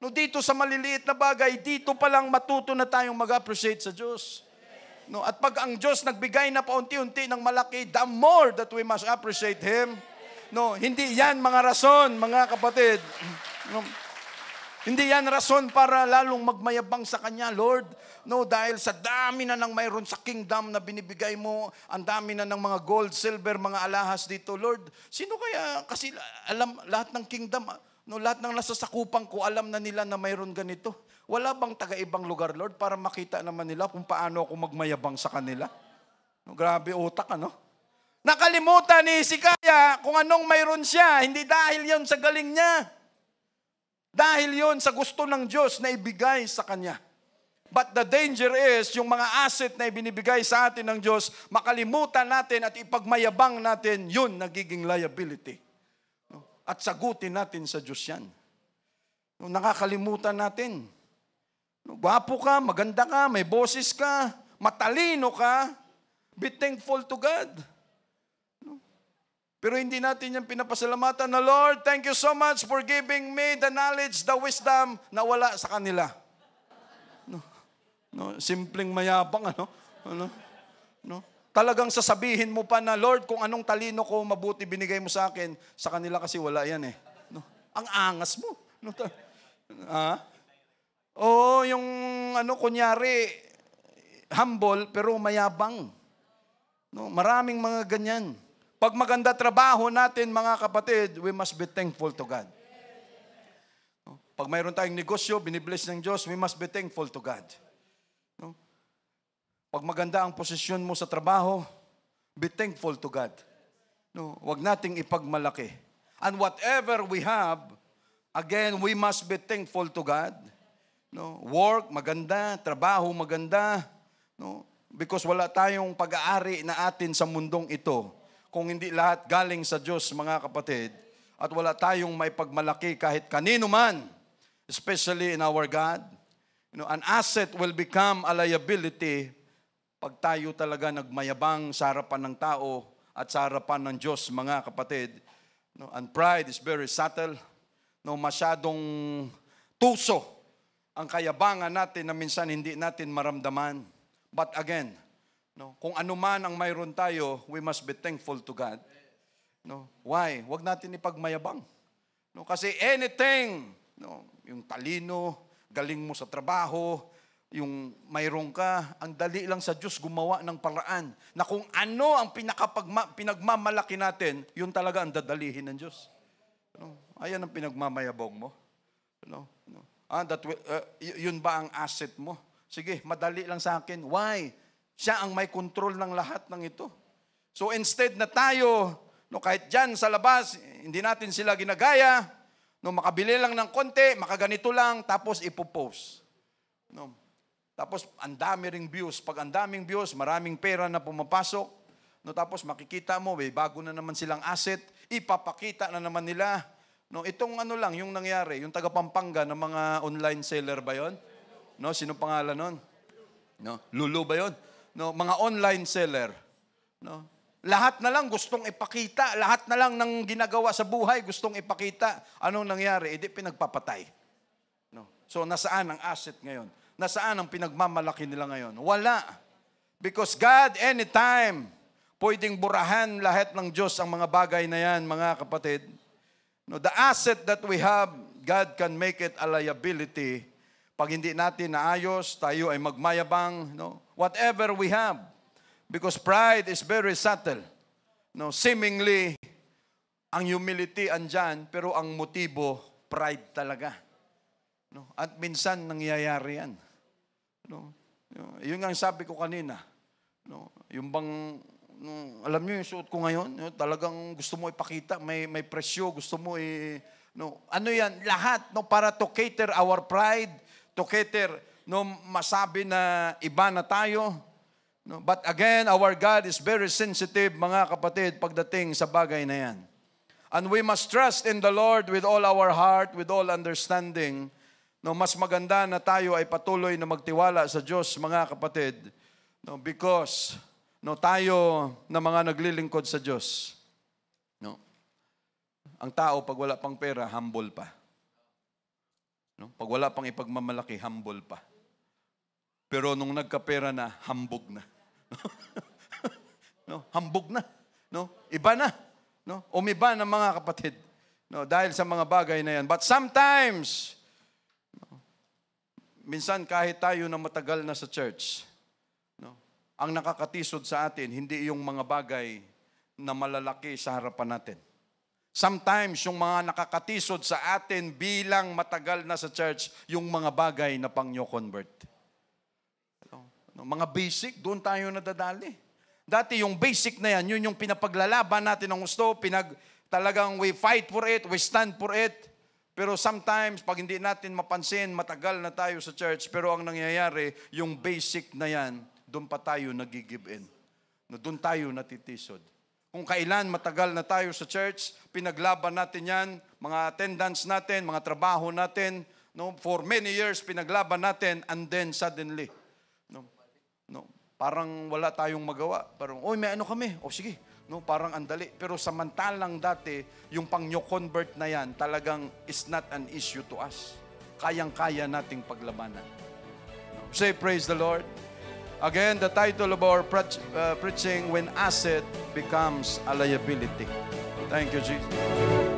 No, dito sa maliliit na bagay, dito pa lang matuto na tayong mag-appreciate sa Diyos. No, at pag ang Diyos nagbigay na paunti-unti ng malaki, the more that we must appreciate Him. No, hindi yan mga rason, mga kapatid. No, hindi yan rason para lalong magmayabang sa Kanya, Lord. No, dahil sa dami na ng mayroon sa kingdom na binibigay mo, ang dami na ng mga gold, silver, mga alahas dito, Lord. Sino kaya, kasi alam, lahat ng kingdom, no, lahat ng nasasakupan ko, alam na nila na mayroon ganito. Wala bang taga-ibang lugar, Lord, para makita naman nila kung paano ako magmayabang sa kanila? No, grabe utak, ano? Nakalimutan ni Hezekiah kung anong mayroon siya, hindi dahil yon sa galing niya. Dahil yon sa gusto ng Diyos na ibigay sa kanya. But the danger is, yung mga asset na ibinibigay sa atin ng Diyos, makalimutan natin at ipagmayabang natin, yun nagiging liability. At sagutin natin sa Diyos yan. Nakakalimutan natin. Gwapo ka, maganda ka, may boses ka, matalino ka, be thankful to God. Pero hindi natin yan pinapasalamatan na, Lord, thank you so much for giving me the knowledge, the wisdom na wala sa kanila. No, simpleng mayabang, ano? No? Talagang sasabihin mo pa na, Lord, kung anong talino ko mabuti binigay mo sa akin, sa kanila kasi wala yan eh. No? Ang angas mo. No? Yung kunyari, humble pero mayabang. No? Maraming mga ganyan. Pag maganda trabaho natin, mga kapatid, we must be thankful to God. No? Pag mayroon tayong negosyo, binibless ng Diyos, we must be thankful to God. No? Pag maganda ang posisyon mo sa trabaho, be thankful to God. No? Huwag nating ipagmalaki. And whatever we have, again, we must be thankful to God. No? Work, maganda. Trabaho, maganda. No? Because wala tayong pag-aari na atin sa mundong ito. Kung hindi lahat galing sa Diyos, mga kapatid. At wala tayong may pagmalaki kahit kanino man. Especially in our God. An asset will become a liability pag tayo talaga nagmayabang sa harapan ng tao at sa harapan ng Diyos, mga kapatid. And pride is very subtle. Masyadong tuso ang kayabangan natin na minsan hindi natin maramdaman. But again, kung ano man ang mayroon tayo, we must be thankful to God. Why? Huwag natin ipagmayabang. Kasi anything, yung talino, galing mo sa trabaho, yung mayroon ka, ang dali lang sa Diyos gumawa ng paraan na kung ano ang pinagmamalaki natin, yun talaga ang dadalihin ng Diyos. Ayan ang pinagmamayabong mo. Yun ba ang asset mo? Sige, madali lang sa akin. Why? Siya ang may control ng lahat ng ito. So instead na tayo, kahit dyan sa labas, hindi natin sila ginagaya, makabili lang ng konti, makaganito lang, tapos ipopost. Tapos ang dami ring views. Pag ang daming views, maraming pera na pumapasok. Tapos makikita mo, bago na naman silang asset, ipapakita na naman nila. Itong lang, yung nangyari, yung taga Pampanga ng mga online seller ba yon? Sino pangalan nun? Lulu ba yon? Mga online seller. Lahat na lang gustong ipakita. Lahat na lang ng ginagawa sa buhay gustong ipakita. Anong nangyari? Hindi pinagpapatay. So nasaan ang asset ngayon? Nasaan ang pinagmamalaki nila ngayon? Wala. Because God, anytime, pwedeng burahan lahat ng Diyos ang mga bagay na yan, mga kapatid. The asset that we have, God can make it a liability. Pag hindi natin naayos, tayo ay magmayabang, whatever we have. Because pride is very subtle. Seemingly, ang humility andyan, pero ang motibo, pride talaga. At minsan, nangyayari yan. Yun ang sabi ko kanina. Yung bang, alam niyo yung suot ko ngayon, talagang gusto mo ipakita, may presyo, gusto mo ano yan, lahat, para to cater our pride, to cater, masabi na iba na tayo. But again, our God is very sensitive, mga kapatid, pagdating sa bagay na yan. And we must trust in the Lord with all our heart, with all understanding. Mas maganda na tayo ay patuloy na magtiwala sa Diyos, mga kapatid, because tayo na mga naglilingkod sa Diyos. Ang tao, pag wala pang pera, humble pa. Pag wala pang ipagmamalaki, humble pa. Pero nung nagkapera na, hambog na. Hambog na. Iba na. Umiba na, mga kapatid. Dahil sa mga bagay na yan. But sometimes, minsan kahit tayo na matagal na sa church, ang nakakatisod sa atin, hindi yung mga bagay na malalaki sa harapan natin. Sometimes, yung mga nakakatisod sa atin bilang matagal na sa church, yung mga bagay na pang-new convert. Mga basic, doon tayo nadadali. Dati yung basic na yan, yun yung pinapaglalaban natin ng gusto, talagang we fight for it, we stand for it. Pero sometimes, pag hindi natin mapansin, matagal na tayo sa church, pero ang nangyayari, yung basic na yan, doon pa tayo nag-give in. Doon tayo natitisod. Kung kailan matagal na tayo sa church, pinaglaban natin yan, mga attendance natin, mga trabaho natin, for many years pinaglaban natin, and then suddenly, parang wala tayong magawa. Parang, may ano kami. Sige. Parang andali. Pero samantalang dati, yung pang-new convert na yan, talagang is not an issue to us. Kayang-kaya nating paglabanan. Say, praise the Lord. Again, the title of our preaching, When Asset Becomes a Liability. Thank you, Jesus.